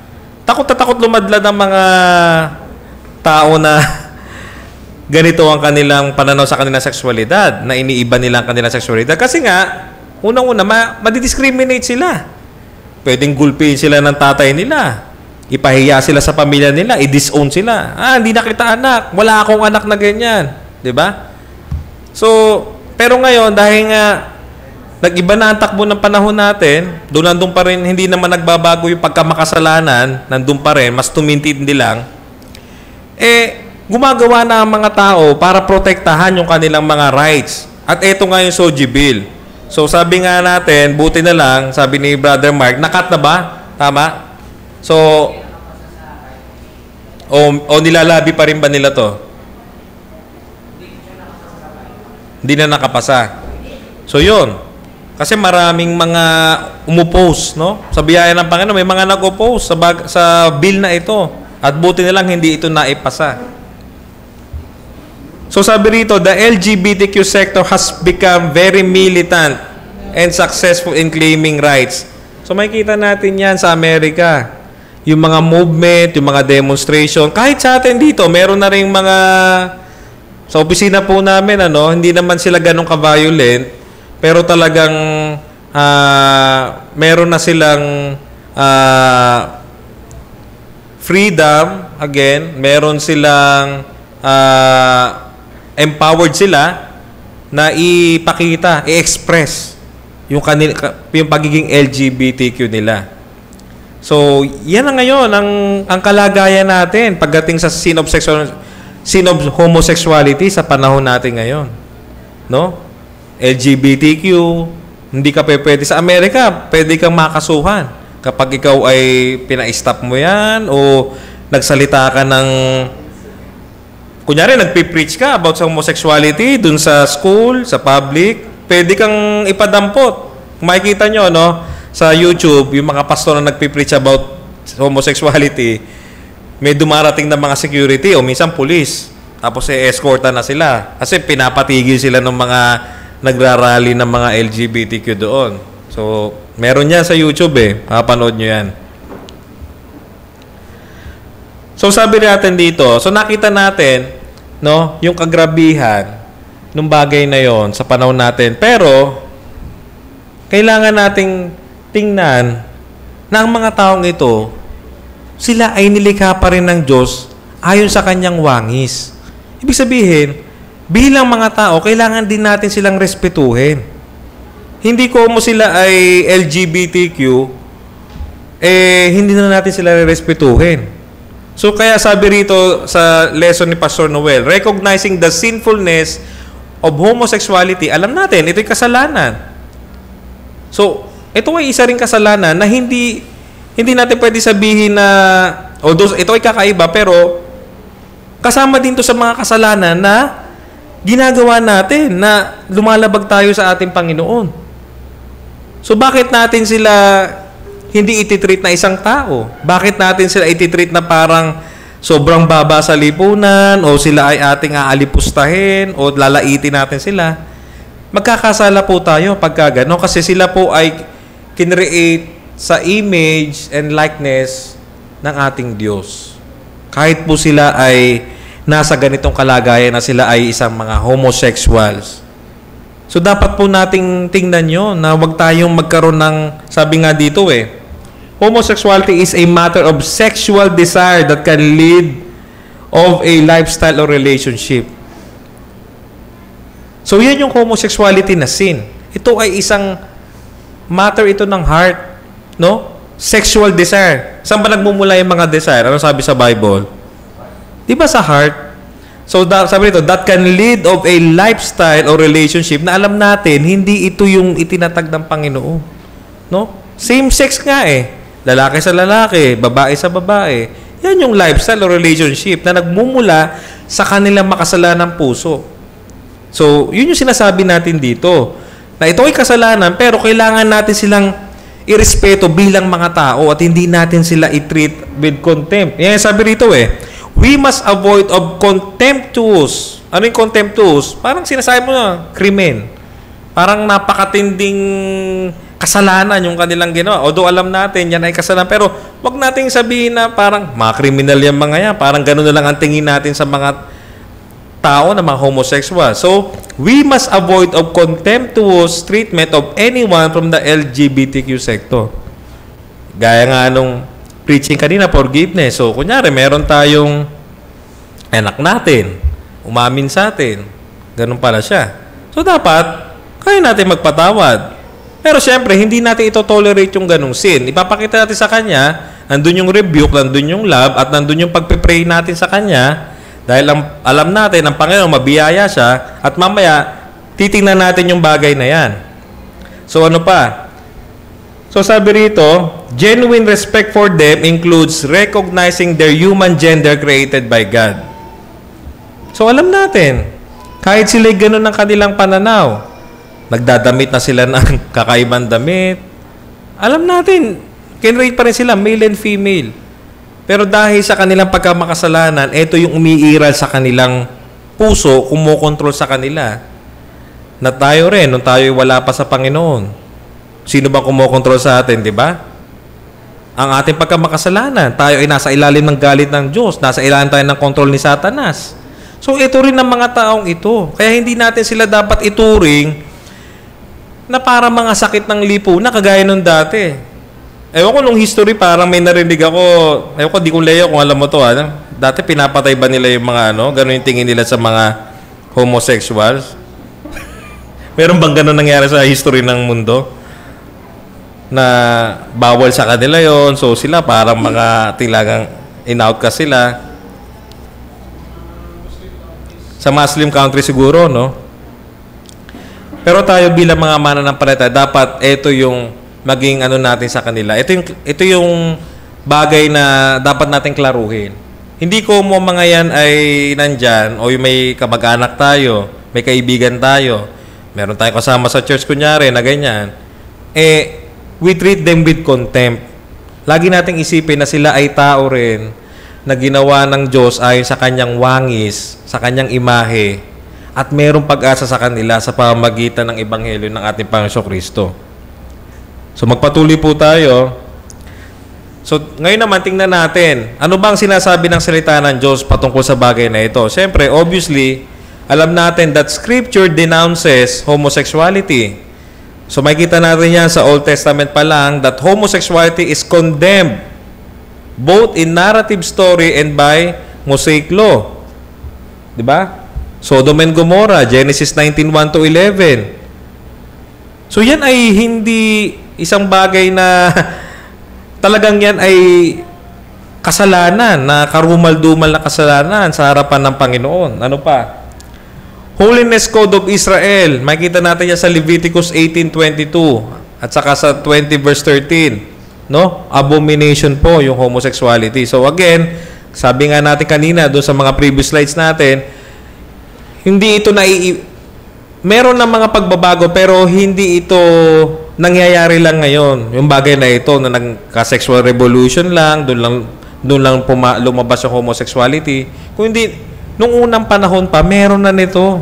Takot na takot lumadlad ang mga tao na ganito ang kanilang pananaw sa kanilang sexualidad, na iniiba nila ang kanilang sexualidad. Kasi nga, unang-una, madidiscriminate sila. Pwedeng gulpiin sila ng tatay nila. Ipahiya sila sa pamilya nila. I-disown sila. Hindi na kita anak. Wala akong anak na ganyan. Di ba? So, pero ngayon, dahil nga nag-iba na ang takbo ng panahon natin, nandun pa rin, hindi naman nagbabago yung pagkamakasalanan, nandun pa rin, mas tumintindi lang, gumagawa na ang mga tao para protektahan yung kanilang mga rights. At eto nga yung SOGI Bill. So sabi nga natin, buti na lang, sabi ni Brother Mark, nakat na ba? Tama? So, o nilalabi pa rin ba nila to? Hindi na nakapasa. So, yun. Kasi maraming mga umupose, no? Sa biyaya ng Panginoon, may mga nag-oppose sa bill na ito. At buti na lang hindi ito naipasa. So, sabi rito, the LGBTQ sector has become very militant and successful in claiming rights. So, makikita natin yan sa Amerika. Yung mga movement, yung mga demonstration. Kahit sa atin dito, meron na rin mga... Sa opisina po namin, hindi naman sila ganun ka-violent, pero talagang meron na silang freedom, again, meron silang empowered sila na ipakita, i-express yung pagiging LGBTQ nila. So, yan na ngayon ang kalagayan natin pagdating sa sin of homosexuality sa panahon natin ngayon. No? LGBTQ, hindi ka pwede sa Amerika, pwede kang makasuhan kapag ikaw ay pina-stop mo yan o nagsalita ka ng kunyari, nagpipreach ka about sa homosexuality dun sa school, sa public, pwede kang ipadampot. Kung makikita nyo, sa YouTube, yung mga pastor na nagpipreach about homosexuality, may dumarating na mga security o minsan police. Tapos escorta na sila. Kasi pinapatigil sila ng mga nagrarally ng mga LGBTQ doon. So, meron yan sa YouTube Makapanood nyo yan. So, sabi natin dito, so nakita natin, yung kagrabihan ng bagay na yon sa panahon natin. Pero, kailangan nating tingnan na ang mga taong ito, sila ay nilikha pa rin ng Diyos ayon sa kanyang wangis. Ibig sabihin, bilang mga tao, kailangan din natin silang respetuhin. Hindi ko mo sila ay LGBTQ, hindi na natin sila respetuhin. So, kaya sabi rito sa lesson ni Pastor Noel, recognizing the sinfulness of homosexuality, alam natin, ito'y kasalanan. So, ito ay isa ring kasalanan na hindi natin pwede sabihin na, although ito ay kakaiba, pero kasama din to sa mga kasalanan na ginagawa natin na lumalabag tayo sa ating Panginoon. So, bakit natin sila hindi ititreat na isang tao? Bakit natin sila ititreat na parang sobrang baba sa lipunan o sila ay ating aalipustahin o lalaitin natin sila? Magkakasala po tayo pagka gano'n kasi sila po ay kinreate sa image and likeness ng ating Diyos. Kahit po sila ay nasa ganitong kalagayan na sila ay isang mga homosexuals. So, dapat po nating tingnan yun na huwag tayong magkaroon ng, sabi nga dito homosexuality is a matter of sexual desire that can lead of a lifestyle or relationship. So, yan yung homosexuality na sin. Ito ay isang matter ito ng heart, no? Sexual desire. Saan ba nagmumula yung mga desire? Ano sabi sa Bible? Di ba sa heart? So, sabi nito, that can lead of a lifestyle or relationship na alam natin, hindi ito yung itinatag ng Panginoon. No? Same sex nga Lalaki sa lalaki, babae sa babae. Yan yung lifestyle or relationship na nagmumula sa kanilang makasalanang puso. So, yun yung sinasabi natin dito. Na ito ay kasalanan, pero kailangan natin silang irespeto bilang mga tao at hindi natin sila i-treat with contempt. Yan sabi rito we must avoid of contemptuous. Ano yung contemptuous? Parang sinasabi mo na, krimen. Parang napakatinding kasalanan yung kanilang ginawa. Although alam natin, yan ay kasalanan. Pero wag nating sabihin na parang mga kriminal yan mga yan. Parang ganun na lang ang tingin natin sa mga tao na mga homosexual. So, we must avoid of contemptuous treatment of anyone from the LGBTQ sector. Gaya nga nung preaching kanina, forgiveness. So, kunyari, meron tayong anak natin, umamin sa atin. Ganun pala siya. So, dapat, kaya natin magpatawad. Pero, syempre, hindi natin ito tolerate yung ganung sin. Ipapakita natin sa kanya, nandun yung rebuke, nandun yung love, at nandun yung pagpipray natin sa kanya, dahil alam natin, ang Panginoon, mabiyaya siya, at mamaya, titingnan natin yung bagay na yan. So, ano pa? So, sabi rito, genuine respect for them includes recognizing their human gender created by God. So, alam natin, kahit sila gano'n ng kanilang pananaw, nagdadamit na sila ng kakaibang damit, alam natin, kinrate pa rin sila, male and female. Pero dahil sa kanilang pagkamakasalanan, ito yung umiiral sa kanilang puso, kumokontrol sa kanila. Na tayo rin, nung tayo wala pa sa Panginoon. Sino ba kumokontrol sa atin, di ba? Ang ating pagkamakasalanan. Tayo ay nasa ilalim ng galit ng Diyos. Nasa ilalim tayo ng kontrol ni Satanas. So, ito rin ng mga taong ito. Kaya hindi natin sila dapat ituring na para mga sakit ng lipunan kagaya nung dati. Ewan ko nung history, parang may narinig ako. Ewan ko, di ko Leo kung alam mo to. Dati pinapatay ba nila yung mga ganun yung tingin nila sa mga homosexuals? Meron bang ganun nangyari sa history ng mundo? Na bawal sa kanila yon, so sila parang mga tilagang in-outcast sila sa Muslim country siguro, no? Pero tayo bilang mga mananampalataya, dapat ito yung maging natin sa kanila. Ito yung bagay na dapat nating klaruhin. Hindi ko mo mga yan ay nandyan o yung may kamag-anak tayo, may kaibigan tayo, meron tayong kasama sa church kunyari na ganyan, we treat them with contempt. Lagi nating isipin na sila ay tao rin na ginawa ng Diyos ayon sa kanyang wangis, sa kanyang imahe, at mayroong pag-asa sa kanila sa pamamagitan ng Ebanghelyo ng ating Panginoong Kristo. So magpatuloy po tayo. So ngayon naman tingnan natin, ano bang sinasabi ng salita ng Diyos patungkol sa bagay na ito? Siyempre, obviously, alam natin that Scripture denounces homosexuality. So makikita natin yan sa Old Testament pa lang that homosexuality is condemned both in narrative story and by Mosaic law. Diba? Sodom and Gomorrah, Genesis 19:1-11. So yan ay hindi isang bagay na talagang yan ay kasalanan, na karumal-dumal na kasalanan sa harapan ng Panginoon. Ano pa? Holiness Code of Israel. Makikita natin yan sa Leviticus 18:22 at saka sa 20 verse 13. No? Abomination po yung homosexuality. So again, sabi nga natin kanina doon sa mga previous slides natin, hindi ito meron ng mga pagbabago pero hindi ito nangyayari lang ngayon. Yung bagay na ito na nagka-sexual revolution lang, doon lang lumabas yung homosexuality. Kung hindi, nung unang panahon pa, meron na nito.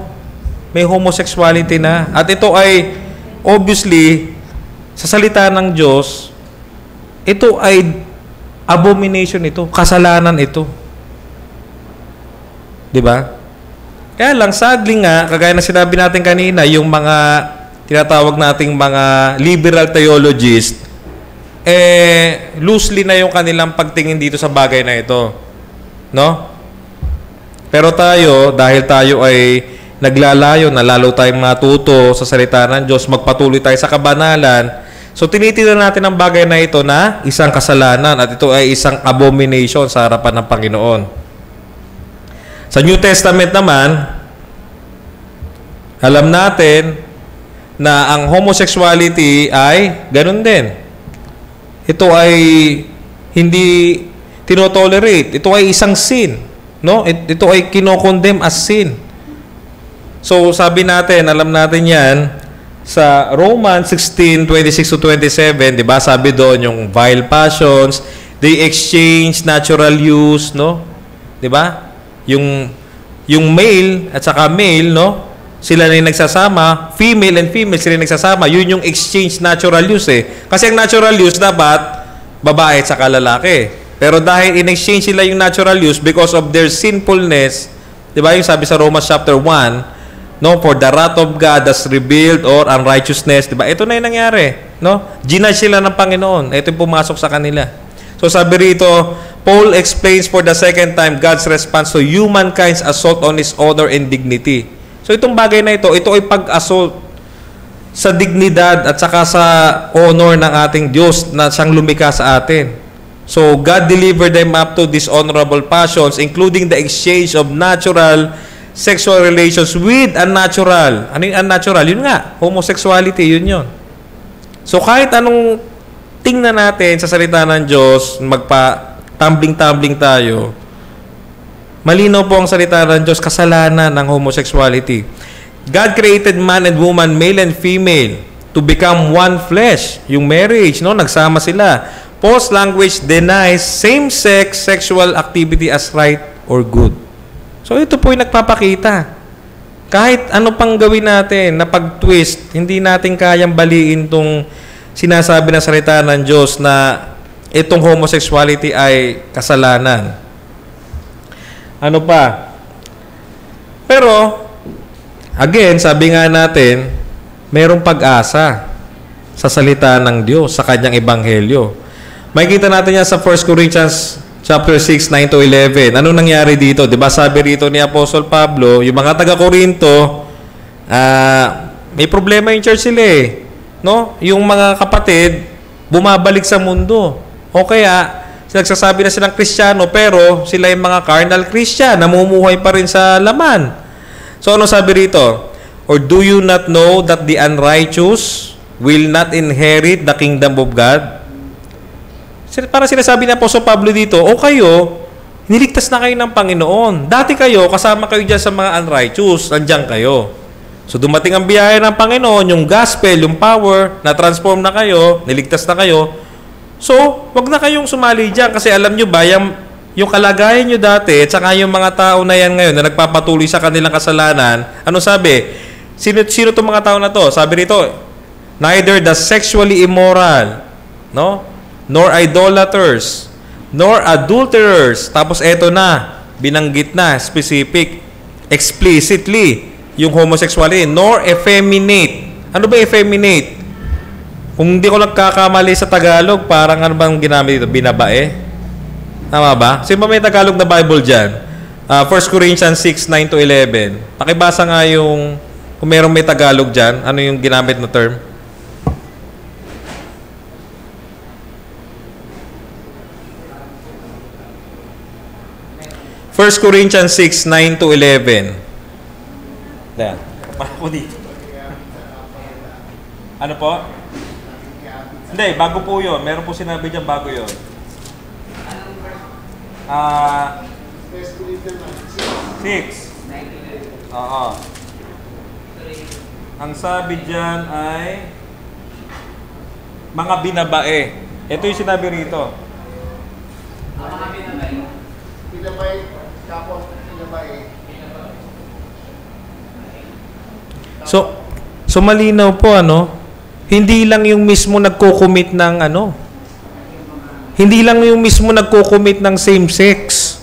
May homosexuality na. At ito ay, obviously, sa salita ng Diyos, ito ay abomination ito. Kasalanan ito. Diba? Kaya lang, sadly nga, kagaya na sinabi natin kanina, yung mga tinatawag nating mga liberal theologists, loosely na yung kanilang pagtingin dito sa bagay na ito. No? Pero tayo, dahil tayo ay naglalayo na lalo tayong matuto sa salita ng Diyos, magpatuloy tayo sa kabanalan, so tinitingnan natin ang bagay na ito na isang kasalanan at ito ay isang abomination sa harapan ng Panginoon. Sa New Testament naman, alam natin na ang homosexuality ay ganun din. Ito ay hindi tinotolerate. Ito ay isang sin. No? Ito ay kinokondemn as sin. So, sabi natin, alam natin yan, sa Romans 16:26-27, di ba? Sabi doon yung vile passions, they exchange natural use, no? Di ba? Yung male at saka male, no? Sila na yung nagsasama, female and female sila yung nagsasama. Yun yung exchange natural use eh. Kasi ang natural use dapat babae at saka lalaki. Pero dahil in-exchange sila yung natural use because of their sinfulness, di ba? Yung sabi sa Romans chapter 1, no, for the wrath of God has revealed or unrighteousness, di ba? Ito na yung nangyari, no? Ginudge sila ng Panginoon. Ito yung pumasok sa kanila. So sabi rito, Paul explains for the second time God's response to humankind's assault on his honor and dignity. So itong bagay na ito ay pag-assault sa dignidad at saka sa honor ng ating Diyos na siyang lumikha sa atin. So God delivered them up to dishonorable passions, including the exchange of natural sexual relations with unnatural. Ano yung unnatural? Yun nga, homosexuality, yun. So kahit anong tingnan natin sa salita ng Diyos, magpa-tumbling-tumbling tayo, malinaw po ang salita ng Diyos, kasalanan ng homosexuality. God created man and woman, male and female, to become one flesh. Yung marriage, no? Nagsama sila. Paul's language denies same-sex sexual activity as right or good. So ito po yung nagpapakita. Kahit ano pang gawin natin na pag-twist, hindi natin kayang baliin itong sinasabi na salita ng Diyos na itong homosexuality ay kasalanan. Ano pa? Pero, again, sabi nga natin, mayroong pag-asa sa salita ng Diyos, sa kanyang ebanghelyo. Makikita natin yan sa 1 Corinthians chapter 6, 9-11. Ano nangyari dito? Diba sabi rito ni Apostle Pablo, yung mga taga-Corinto, may problema yung church sila eh. No? Yung mga kapatid, bumabalik sa mundo. O kaya, nagsasabi na silang Kristiyano, pero sila yung mga carnal Christian, namumuhay pa rin sa laman. So, ano sabi rito? Or do you not know that the unrighteous will not inherit the kingdom of God? Para sinasabi ni Apostol Pablo dito, o kayo, niligtas na kayo ng Panginoon. Dati kayo, kasama kayo dyan sa mga unrighteous, andyan kayo. So, dumating ang biyaya ng Panginoon, yung gospel, yung power, na-transform na kayo, niligtas na kayo. So, wag na kayong sumali dyan kasi alam nyo ba, yung kalagayan nyo dati at saka yung mga tao na yan ngayon na nagpapatuloy sa kanilang kasalanan, ano sabi? Sino itong mga tao na to? Sabi rito, neither the sexually immoral, no? Nor idolaters, nor adulterers. Tapos eto na, binanggit na, specific, explicitly, yung homosexuality, nor effeminate. Ano ba effeminate? Kung hindi ko nagkakamali sa Tagalog, parang ano bang ginamit dito? Binabae? Tama ba? Sino ba may Tagalog na Bible dyan? 1 Corinthians 6, 9-11. Pakibasa nga yung, kung merong may Tagalog dyan, ano yung ginamit na term? First Corinthians 6, 9-11. Yan. Ako dito. Ano po? Hindi, bago po yun. Meron po sinabi dyan bago yun. 6. Oo. Ang sabi dyan ay mga binabae. Ito yung sinabi rito. Mga binabae. Binabae, tapos binabae. So malinaw po, ano? Hindi lang yung mismo nagko-commit ng ano? Hindi lang yung mismo nagko-commit ng same sex.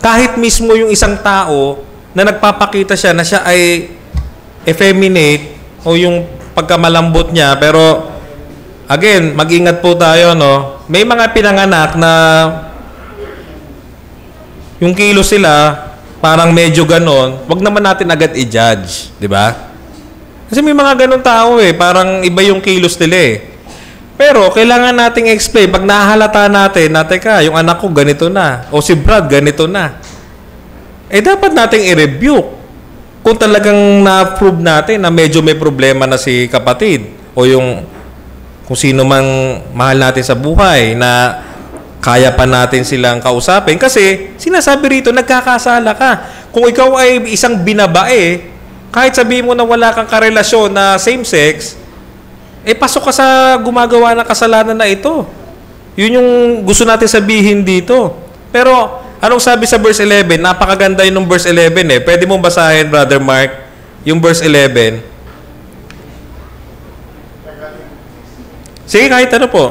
Kahit mismo yung isang tao na nagpapakita siya na siya ay effeminate o yung pagkamalambot niya, pero again, mag-ingat po tayo, no? May mga pinanganak na yung kilos sila parang medyo ganon, wag naman natin agad i-judge, di ba? Kasi may mga ganon tao parang iba yung kilos nila Pero kailangan nating explain pag nahalata natin na teka, yung anak ko ganito na o si Brad ganito na. Dapat nating i-rebuke kung talagang na-prove natin na medyo may problema na si kapatid o yung kung sino mang mahal natin sa buhay na kaya pa natin silang kausapin. Kasi sinasabi rito, nagkakasala ka. Kung ikaw ay isang binabae, kahit sabihin mo na wala kang karelasyon na same-sex, pasok ka sa gumagawa ng kasalanan na ito. Yun yung gusto natin sabihin dito. Pero, anong sabi sa verse 11? Napakaganda yung verse 11 Pwede mong basahin, Brother Mark, yung verse 11. Sige, kahit ano po.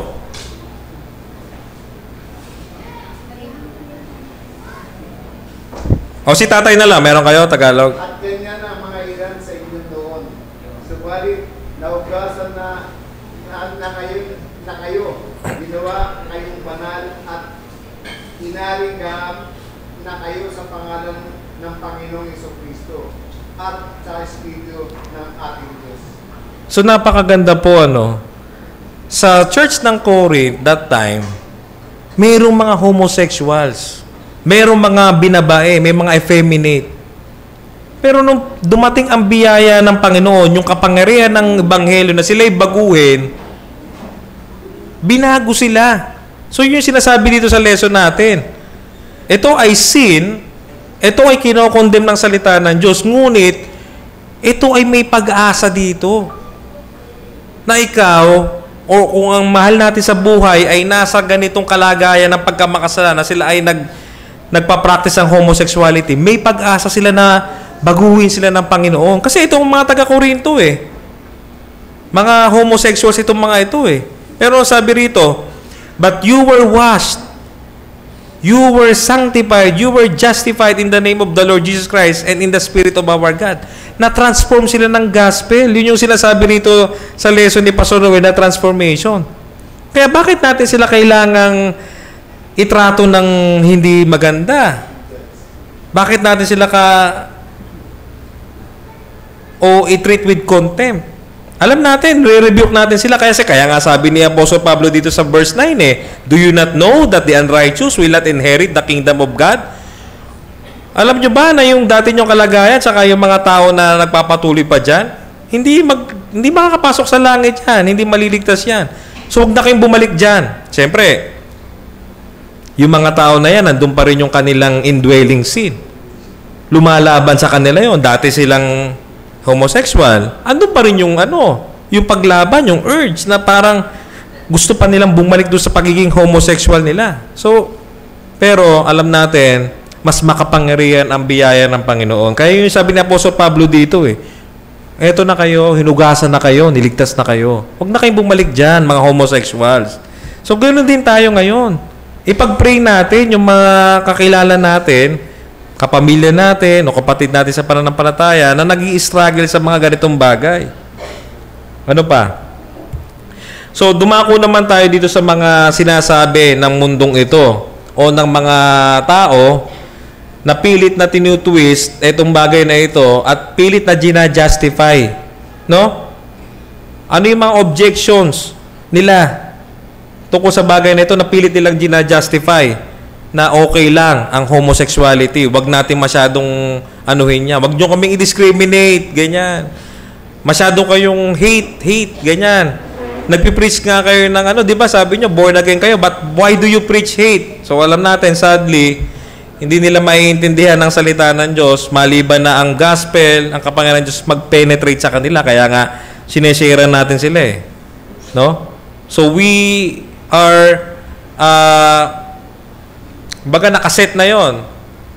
O si tatay na lang, meron kayo, Tagalog. At ganyan ang mga ilan sa inyo doon. Subalit, naugasan na kayo, ginawa kayong banal at inaringgam na kayo sa pangalan ng Panginoong Jesucristo at sa Espiritu ng ating Diyos. So napakaganda po sa church ng Corinth that time, mayroong mga homosexuals. Merong mga binabae, may mga effeminate. Pero nung dumating ang biyaya ng Panginoon, yung kapangyarihan ng Ebanghelyo na sila'y baguhin, binago sila. So yun yung sinasabi dito sa lesson natin. Ito ay sin, ito ay kinokondem ng salita ng Diyos, ngunit ito ay may pag-asa dito. Na ikaw, o kung ang mahal natin sa buhay ay nasa ganitong kalagayan ng pagkamakasalanan na sila ay nagpa-practice ng homosexuality, may pag-asa sila na baguhin sila ng Panginoon. Kasi itong mga taga-Korinto mga homosexuals itong mga ito Pero sabi rito, but you were washed, you were sanctified, you were justified in the name of the Lord Jesus Christ and in the Spirit of our God. Na-transform sila ng gospel. Yun yung sinasabi rito sa lesson ni Pastor Noel na transformation. Kaya bakit natin sila kailangang itrato ng hindi maganda? Bakit natin sila i-treat with contempt? Alam natin, re-rebuke natin sila. Kaya nga sabi ni Apostle Pablo dito sa verse 9 do you not know that the unrighteous will not inherit the kingdom of God? Alam nyo ba na yung dati nyong kalagayan saka yung mga tao na nagpapatuloy pa dyan, hindi makakapasok sa langit yan, hindi maliligtas yan. So huwag na kayong bumalik dyan. Siyempre, yung mga tao na yan, nandun pa rin yung kanilang indwelling sin. Lumalaban sa kanila yon. Dati silang homosexual. Andun pa rin yung yung paglaban, yung urge na parang gusto pa nilang bumalik doon sa pagiging homosexual nila. So, pero alam natin, mas makapangyarihan ang biyaya ng Panginoon. Kaya yung sabi ni Apostol Pablo dito eto na kayo, hinugasan na kayo, niligtas na kayo. Huwag na kayong bumalik dyan, mga homosexuals. So, ganoon din tayo ngayon. Ipag-pray natin yung mga kakilala natin, kapamilya natin, o kapatid natin sa pananampalataya na nag-i-struggle sa mga ganitong bagay. Ano pa? So, dumako naman tayo dito sa mga sinasabi ng mundong ito o ng mga tao na pilit na tinutwist itong bagay na ito at pilit na gina-justify. No? Ano yung mga objections nila tungkol sa bagay na ito na pilit nilang gina-justify na okay lang ang homosexuality. Huwag natin masyadong anuhin niya. Huwag nyo kaming i-discriminate, ganyan. Masyado kayong hate, ganyan. Nagpipreach nga kayo ng di ba sabi nyo, born again kayo, but why do you preach hate? So alam natin, sadly, hindi nila maiintindihan ng salita ng Diyos, maliban na ang gospel, ang kapangyarihan ng Diyos mag-penetrate sa kanila. Kaya nga, sineshare natin sila No? So we are baga nakaset na yon.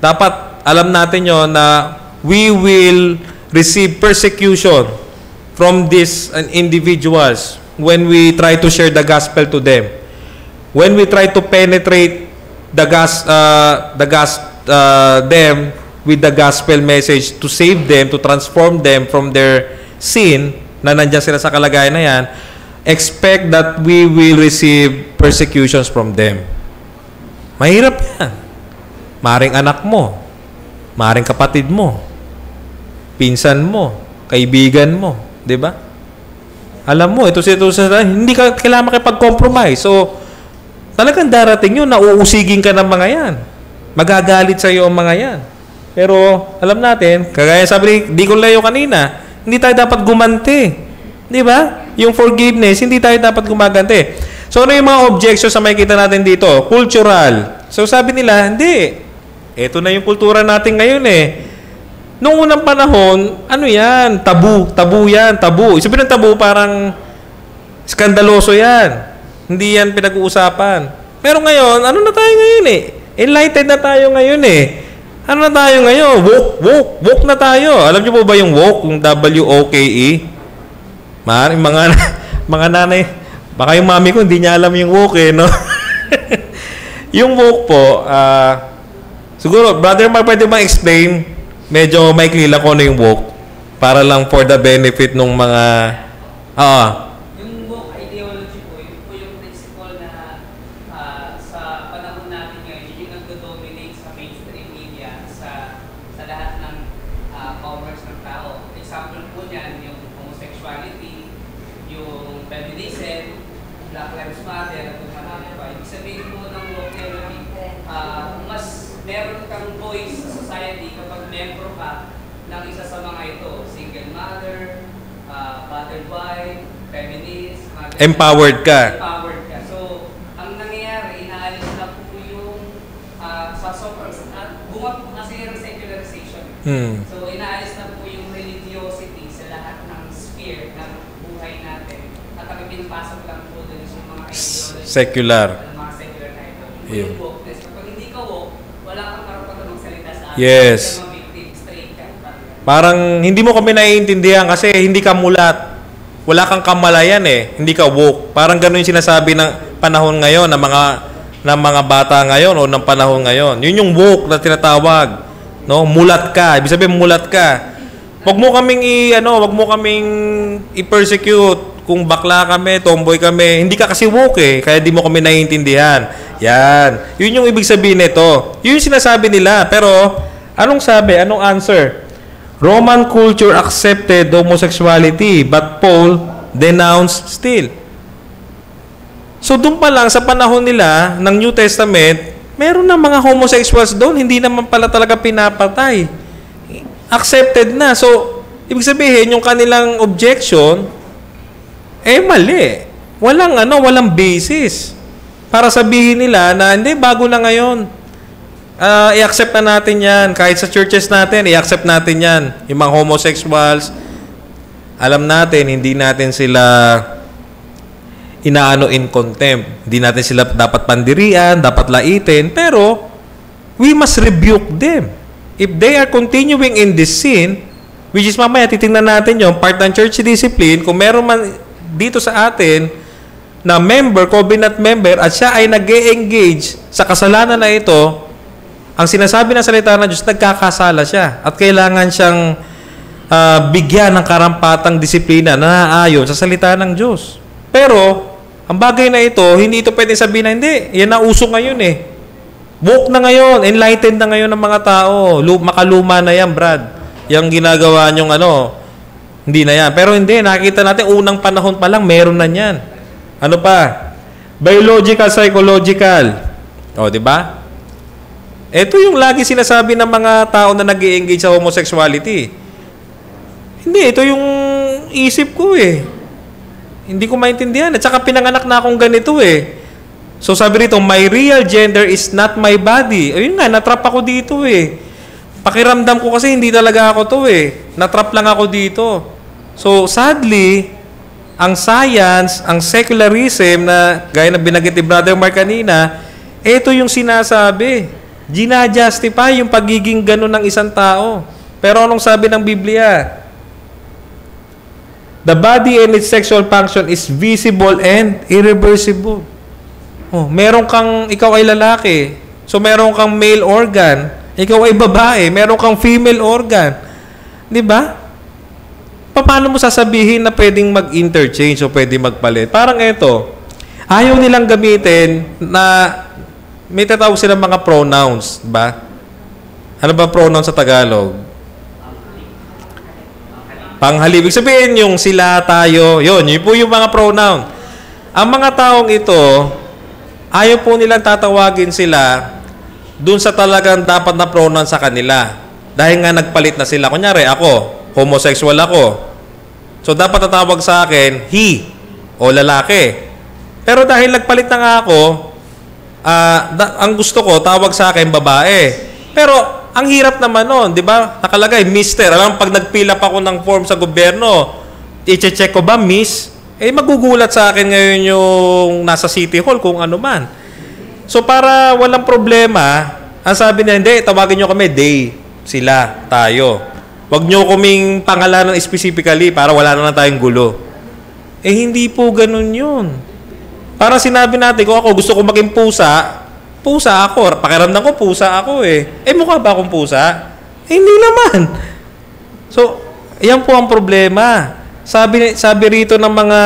Dapat alam natin yon na we will receive persecution from these individuals when we try to share the gospel to them. When we try to penetrate them with the gospel message to save them, to transform them from their sin, na nandiyan sila sa kalagayan na yan, expect that we will receive persecutions from them. Mahirap yan. Maring anak mo, maring kapatid mo, pinsan mo, kaibigan mo, di ba? Alam mo, ito hindi ka kailangan makipag-compromise. So, talagang darating yun, nauusigin ka ng mga yan. Magagalit sa iyo ang mga yan. Pero, alam natin, kagaya sabi ni Nicolayo kanina, hindi tayo dapat gumanti. Di ba? Yung forgiveness, hindi tayo dapat gumaganti. So, ano yung mga objections sa makikita natin dito? Cultural. So, sabi nila, hindi. Ito na yung kultura natin ngayon eh. Noong unang panahon, ano yan? Tabu. Tabu yan. Tabu. Sabi ng tabu, parang skandaloso yan. Hindi yan pinag-uusapan. Pero ngayon, ano na tayo ngayon eh? Enlightened na tayo ngayon eh. Ano na tayo ngayon? Woke na tayo. Alam niyo po ba yung woke? Yung W-O-K-E? Mga nanay, baka yung mami ko hindi niya alam yung woke eh, no? Yung woke po, siguro, Brother Mark, pwede ba explain? Medyo maikli lang ko ano yung woke para lang for the benefit ng mga... Yung woke ideology po, yun po yung principle na sa panahon natin ngayon, yun yung nagdo-dominate sa mainstream media, sa lahat ng commerce ng tao. Example po niyan, yung homosexuality, yung feminism, Black Lives Matter, at kung marami pa. Ibig sabihin po ng woke theory, mas meron kang voice sa society kapag membro ka ng isa sa mga ito. Single mother, battered wife, feminist, empowered ka. Empowered ka. So, ang nangyayari, inaalis na po yung bumag po kasi yung secularization. So, inaalis na po yung religiosity sa lahat ng sphere ng buhay natin. At ang pinapasok lang po dun yung mga ideology. Secular. Mga secular na ito. Yung wokeness. Kapag hindi ka woke, wala kang karapatan magsalita sa atin. Yes. Straight ka. Parang hindi mo kami naiintindihan kasi hindi ka mulat. Wala kang kamalayan eh. Hindi ka woke. Parang gano'n yung sinasabi ng panahon ngayon, ng mga bata ngayon o ng panahon ngayon. Yun yung woke na tinatawag. No? Mulat ka. Ibig sabihin, mulat ka. Wag mo kaming i-persecute kung bakla kami, tomboy kami. Hindi ka kasi woke eh. Kaya di mo kami naiintindihan. Yan. Yun yung ibig sabihin nito. Yun yung sinasabi nila. Pero, anong sabi? Anong answer? Roman culture accepted homosexuality, but Paul denounced still. So, doon pa lang, sa panahon nila, ng New Testament, meron na mga homosexuals doon, hindi naman pala talaga pinapatay. Accepted na. So, ibig sabihin, yung kanilang objection, mali. Walang basis. Para sabihin nila na, hindi, bago na ngayon. I-accept na natin yan. Kahit sa churches natin, i-accept natin yan. Yung mga homosexuals, alam natin, hindi natin sila inaano in contempt. Hindi natin sila dapat pandirian, dapat laitin. Pero, we must rebuke them. If they are continuing in this sin, which is mamaya, titingnan natin yung part ng church discipline, kung meron man dito sa atin, na member, covenant member, at siya ay nag-e-engage sa kasalanan na ito, ang sinasabi ng salita ng Diyos, nagkakasala siya at kailangan siyang bigyan ng karampatang disiplina na naaayon sa salita ng Diyos. Pero, ang bagay na ito, hindi ito pwede sabihin na hindi. Yan na uso ngayon eh. Woke na ngayon, enlightened na ngayon ng mga tao. Makaluma na yan, Brad. Yung ginagawa nyong hindi na yan. Pero hindi, nakikita natin, unang panahon pa lang, meron na yan. Ano pa? Biological, psychological. O, di ba? Ito yung lagi sinasabi ng mga tao na nag-i-engage sa homosexuality. Hindi, ito yung isip ko eh. Hindi ko maintindihan. At saka pinanganak na akong ganito eh. So sabi rito, my real gender is not my body. Ayun nga, natrap ako dito eh. Pakiramdam ko kasi hindi talaga ako to eh. Natrap lang ako dito. So sadly, ang science, ang secularism na gaya ng binanggit ni Brother Mark kanina, ito yung sinasabi. Gina-justify yung pagiging ganun ng isang tao. Pero anong sabi ng Biblia? The body and its sexual function is visible and irreversible. Oh, ikaw ay lalaki. So meron kang male organ, ikaw ay babae, meron kang female organ. 'Di ba? Paano mo sasabihin na pwedeng mag-interchange o pwedeng magpalit? Parang ito, ayaw nilang gamitin na may tatawag silang mga pronouns, ba? Ano ba pronoun sa Tagalog? Panghalib. Ibig sabihin yung sila, tayo, yun po yung mga pronoun. Ang mga taong ito, ayaw po nilang tatawagin sila dun sa talagang dapat na pronoun sa kanila. Dahil nga nagpalit na sila. Kunyari, ako, homosexual ako. So, dapat tatawag sa akin, he, o lalaki. Pero dahil nagpalit na nga ako, ang gusto ko, tawag sa akin, babae. Pero, ang hirap naman nun, di ba? Nakalagay, Mister. Alam, pag nagpila pa ako ng form sa gobyerno, i-check ko ba, Miss? Magugulat sa akin ngayon yung nasa City Hall kung ano man. So, para walang problema, ang sabi niya, hindi, tawagin nyo kami, they, sila, tayo. Huwag nyo kaming pangalanan specifically para wala na tayong gulo. Hindi po ganun yun. Para sinabi natin, kung ako gusto ko maging pusa ako. Pakiramdam ko, pusa ako mukha ba akong pusa? Hindi naman. So, yan po ang problema. Sabi rito ng mga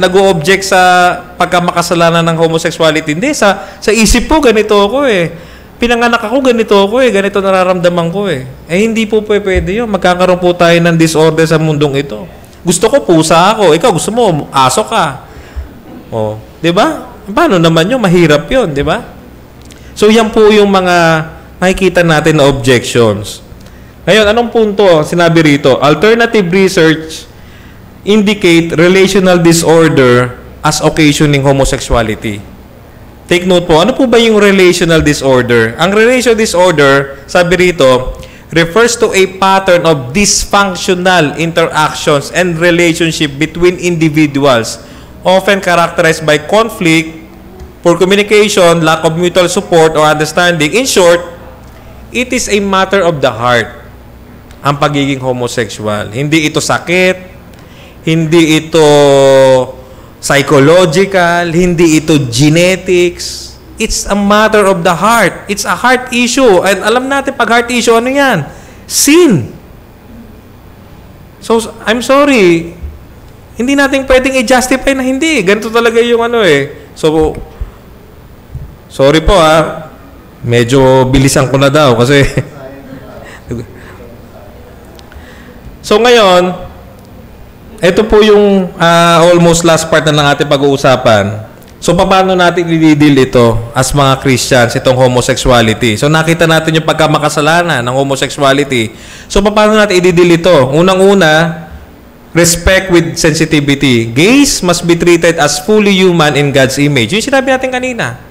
nag-o-object sa pagkamakasalanan ng homosexuality, hindi, sa isip po, ganito ako Pinanganak ako, ganito ako ganito nararamdaman ko hindi po pwede yun. Magkakaroon po tayo ng disorder sa mundong ito. Gusto ko, pusa ako. Ikaw, gusto mo, aso ka. Di ba? Paano naman yun? Mahirap yun, di ba? So, yan po yung mga makikita natin na objections. Ngayon, anong punto sinabi rito? Alternative research indicate relational disorder as occasioning homosexuality. Take note po, ano po ba yung relational disorder? Ang relational disorder, sabi rito, refers to a pattern of dysfunctional interactions and relationship between individuals, often characterized by conflict, poor communication, lack of mutual support or understanding. In short, it is a matter of the heart, ang pagiging homosexual. Hindi ito sakit, hindi ito psychological, hindi ito genetics. It's a matter of the heart. It's a heart issue. And alam natin, pag heart issue, ano yan? Sin. So, I'm sorry. Hindi natin pwedeng i-justify na hindi. Ganito talaga yung So, sorry po medyo bilisan ko na daw kasi so ngayon ito po yung almost last part na ng ating pag-uusapan. So paano natin i-deal ito as mga Christians, itong homosexuality? So nakita natin yung pagkamakasalanan ng homosexuality. So paano natin i-deal ito? Unang-una, respect with sensitivity. Gays must be treated as fully human in God's image. Yung sinabi natin kanina.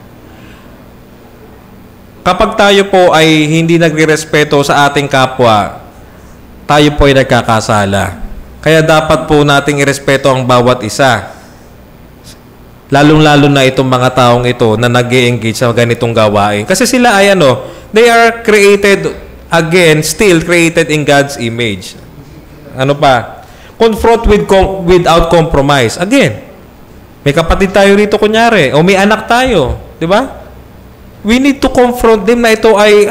Kapag tayo po ay hindi nagre-respeto sa ating kapwa, tayo po ay nagkakasala. Kaya dapat po nating irespeto ang bawat isa. Lalong-lalo na itong mga taong ito na nag-e-engage sa ganitong gawain. Kasi sila ay they are created, again, still created in God's image. Ano pa? Confront without compromise. Again, may kapatid tayo rito kunyari, o may anak tayo, di ba? We need to confront them na ito ay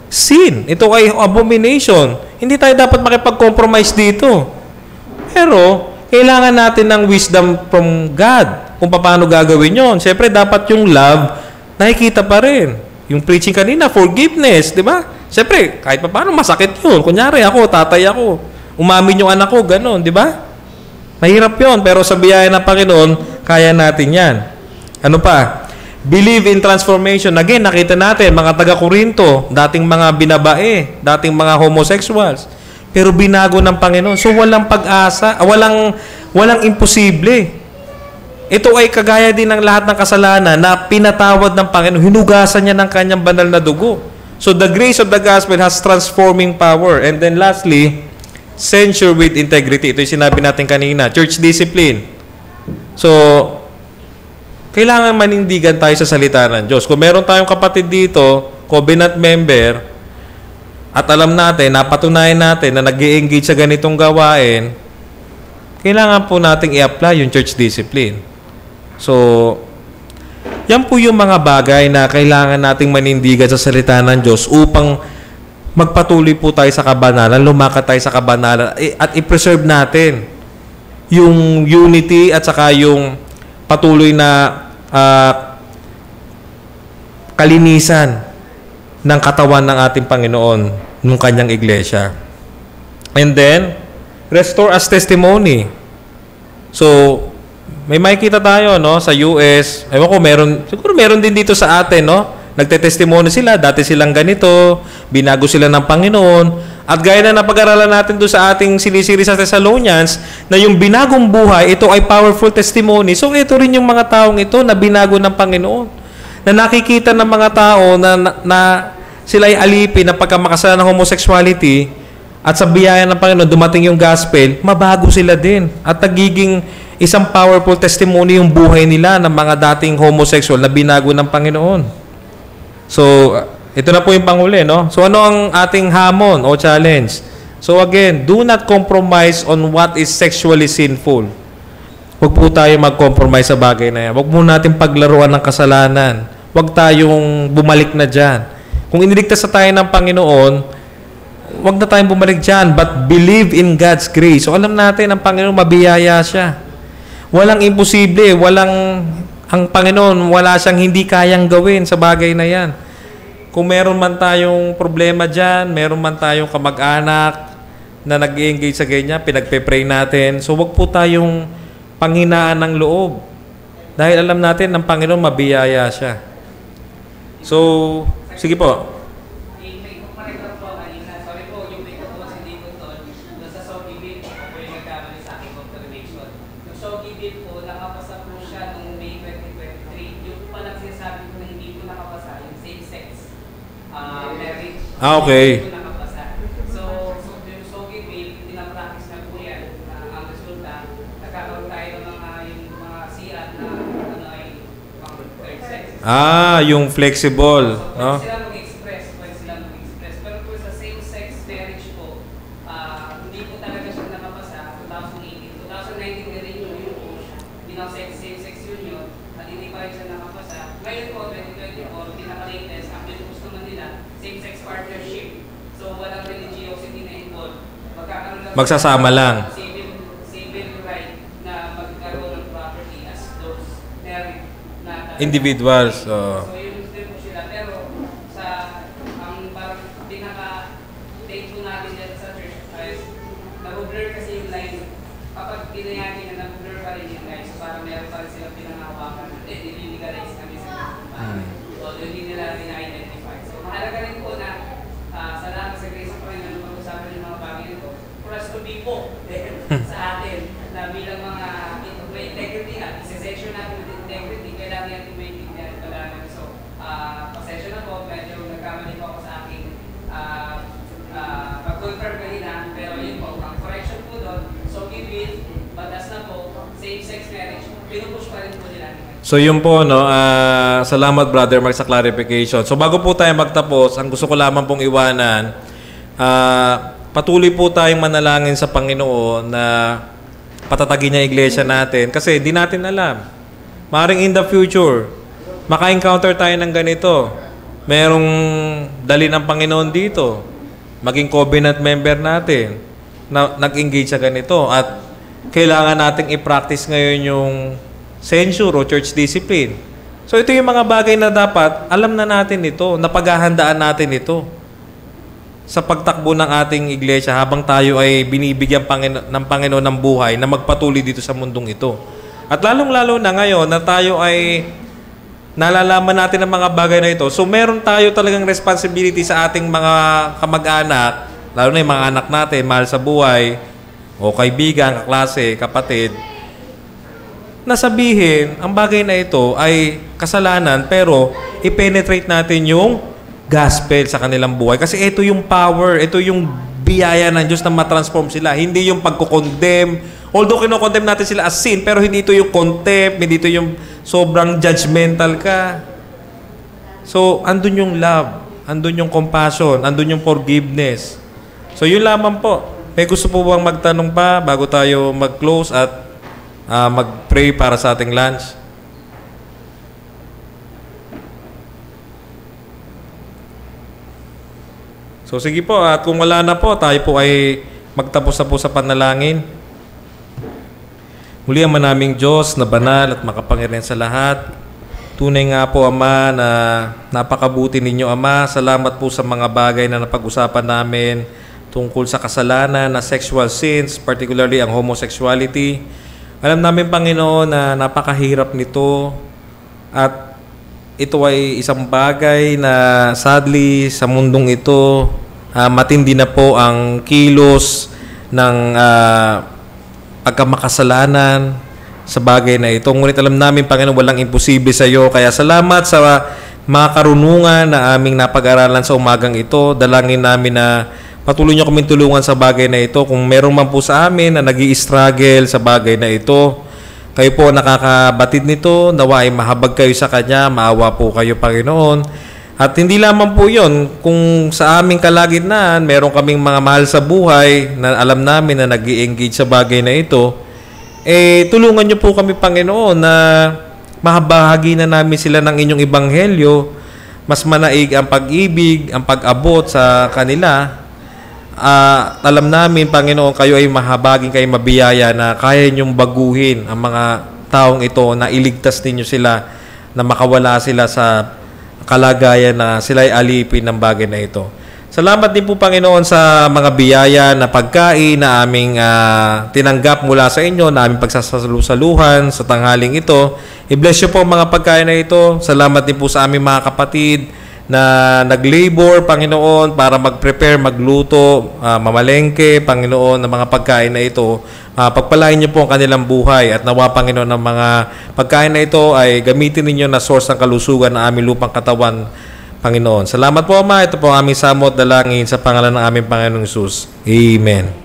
sin. Ito ay abomination. Hindi tayo dapat makipag-compromise dito. Pero, kailangan natin ng wisdom from God kung paano gagawin yon. Siyempre, dapat yung love, nakikita pa rin. Yung preaching kanina, forgiveness, di ba? Siyempre, kahit paano masakit yun. Kunyari ako, tatay ako. Umamin yung anak ko, gano'n, di ba? Mahirap yun, pero sa biyaya ng Panginoon, kaya natin yan. Ano pa? Believe in transformation. Again, nakita natin, mga taga-Korinto, dating mga binabae, dating mga homosexuals, pero binago ng Panginoon. So, walang pag-asa, walang imposible. Ito ay kagaya din ng lahat ng kasalanan na pinatawad ng Panginoon. Hinugasan niya ng kanyang banal na dugo. So, the grace of the gospel has transforming power. And then lastly, censure with integrity. Ito yung sinabi natin kanina. Church discipline. So, kailangan manindigan tayo sa salita ng Diyos. Kung meron tayong kapatid dito, covenant member, at alam natin, napatunayan natin na nag-i-engage sa ganitong gawain, kailangan po nating i-apply yung church discipline. So, yan po yung mga bagay na kailangan nating manindigan sa salita ng Diyos upang magpatuloy po tayo sa kabanalan, lumakad tayo sa kabanalan, at i-preserve natin yung unity at saka yung patuloy na kalinisan ng katawan ng ating Panginoon nung kanyang iglesia. And then, restore as testimony. So, may makikita tayo, no, sa US. Ewan ko, siguro meron din dito sa atin, no? Nagte-testimony sila, dati silang ganito, binago sila ng Panginoon. At gaya na napag-aralan natin doon sa ating sinisiri sa Thessalonians, na yung binagong buhay, ito ay powerful testimony. So, ito rin yung mga taong ito na binago ng Panginoon. Na nakikita ng mga tao na sila ay alipin na pagkamakasala ng homosexuality at sa biyaya ng Panginoon, dumating yung gospel, mabago sila din. At nagiging isang powerful testimony yung buhay nila ng mga dating homosexual na binago ng Panginoon. So, ito na po yung panghuli, no? So, ano ang ating hamon o challenge? So, again, do not compromise on what is sexually sinful. Huwag po tayo mag-compromise sa bagay na yan. Huwag mo natin paglaruan ng kasalanan. Huwag tayong bumalik na dyan. Kung iniligtas na tayo ng Panginoon, huwag na tayong bumalik dyan, but believe in God's grace. So, alam natin, ang Panginoon, mabiyaya siya. Walang imposible, ang Panginoon, wala siyang hindi kayang gawin sa bagay na yan. Kung meron man tayong problema dyan, meron man tayong kamag-anak na nag-engage sa ganyan, pinagpe-pray natin. So, wag po tayong panghinaan ng loob. Dahil alam natin, ang Panginoon, mabiyaya siya. So, sige po. Okay. So yung Sogi Bill, pinapractice na po yan. Ang resulta, nagkakaroon tayo ng mga CR na ay pang third sex. Yung flexible. So, pwede sila mag-express. Pero po sa same-sex marriage po, hindi po talaga siya nakapasa 2018. 2019 na rin yun po siya. Same-sex union, at hindi pa rin siya nakapasa. Ngayon po, 2024, pinaka-latest, ang pinupos naman nila, same-sex partnership. So, walang religiosity na involved. Magkakaroon lang Magsasama lang. Civil right na magkaroon ng property as those married na Individuals. So, yun din po sila. Pero, ang parang pinaka-take po natin dyan sa church is, nag-blur kasi yung line. Kapag ginayaki na nag-blur pa rin yung line, so parang meron pa rin silang pinangawakan na, nililegalize kami sa mga. So, doon din nila rin-identify. So, mahalaga rin po na salamat sa grace of Panginoon pag-usapan yung mga bagay nito for us to be po sa atin na bilang mga may integrity na, isa-section natin with integrity, kailangan natin may tignan pala. So, pasensya na po, medyo nagkamali po ako sa aking pag-confirm kanina, pero yun po, ang correction po doon, so give it, batas na po, same-sex marriage, pinupush pa rin po nila. So yun po, no, salamat Brother Mark sa clarification. So bago po tayo magtapos, ang gusto ko lamang pong iwanan, patuloy po tayong manalangin sa Panginoon na patatagin niya iglesia natin kasi di natin alam. Maring in the future, maka-encounter tayo ng ganito. Merong dali ng Panginoon dito, maging covenant member natin na nag-engage sa ganito at kailangan nating i-practice ngayon yung censure o church discipline. So ito yung mga bagay na dapat alam na natin ito, napaghahandaan natin ito sa pagtakbo ng ating iglesia habang tayo ay binibigyan ng Panginoon ng buhay na magpatuloy dito sa mundong ito. At lalong-lalo na ngayon na tayo ay nalalaman natin ang mga bagay na ito. So meron tayo talagang responsibility sa ating mga kamag-anak, lalo na yung mga anak natin, mahal sa buhay, o kaibigan, kaklase, kapatid, na sabihin, ang bagay na ito ay kasalanan pero i-penetrate natin yung gospel sa kanilang buhay. Kasi ito yung power, ito yung biyaya ng Diyos na matransform sila. Hindi yung pagkukondem Although kinokondemn natin sila as sin, pero hindi ito yung contempt, hindi ito yung sobrang judgmental ka. So, andun yung love, andun yung compassion, andun yung forgiveness. So, yun lamang po. May gusto po bang magtanong pa bago tayo mag-close at mag-pray para sa ating lunch? So sige po, at kung wala na po, tayo po ay magtapos na po sa panalangin. Muli ang manaming Diyos na banal at makapangyarihan sa lahat. Tunay nga po, Ama, na napakabuti ninyo, Ama. Salamat po sa mga bagay na napag-usapan namin tungkol sa kasalanan na sexual sins, particularly ang homosexuality. Alam namin, Panginoon, na napakahirap nito at ito ay isang bagay na sadly sa mundong ito matindi na po ang kilos ng pagkamakasalanan sa bagay na ito. Ngunit alam namin, Panginoon, walang imposible sa iyo. Kaya salamat sa mga karunungan na aming napag-aralan sa umagang ito. Dalangin namin na patuloy niyo kaming tulungan sa bagay na ito. Kung meron man po sa amin na nag-i-struggle sa bagay na ito, kayo po nakakabatid nito, nawa ay mahabag kayo sa Kanya, maawa po kayo, Panginoon. At hindi lamang po yon, kung sa aming kalagitnaan, meron kaming mga mahal sa buhay na alam namin na nag-i-engage sa bagay na ito, tulungan niyo po kami, Panginoon, na mahabahagi na namin sila ng inyong ebanghelyo, mas manaig ang pag-ibig, ang pag-abot sa kanila. Alam namin, Panginoon, kayo ay mahabagin, kayo mabiyaya na kaya niyong baguhin ang mga taong ito, na iligtas ninyo sila, na makawala sila sa kalagayan na sila ay alipin ng bagay na ito. Salamat din po, Panginoon, sa mga biyaya na pagkain na aming tinanggap mula sa inyo, na aming pagsasalusaluhan sa tanghaling ito. I-bless niyo po ang mga pagkain na ito. Salamat din po sa aming mga kapatid na nag-labor, Panginoon, para mag-prepare, magluto, mamalengke, Panginoon, ng mga pagkain na ito. Pagpalain niyo po ang kanilang buhay at nawa, Panginoon, ng mga pagkain na ito ay gamitin ninyo na source ng kalusugan ng aming lupang katawan, Panginoon. Salamat po, Ama. Ito po ang aming samot dalangin sa pangalan ng aming Panginoong Hesus. Amen.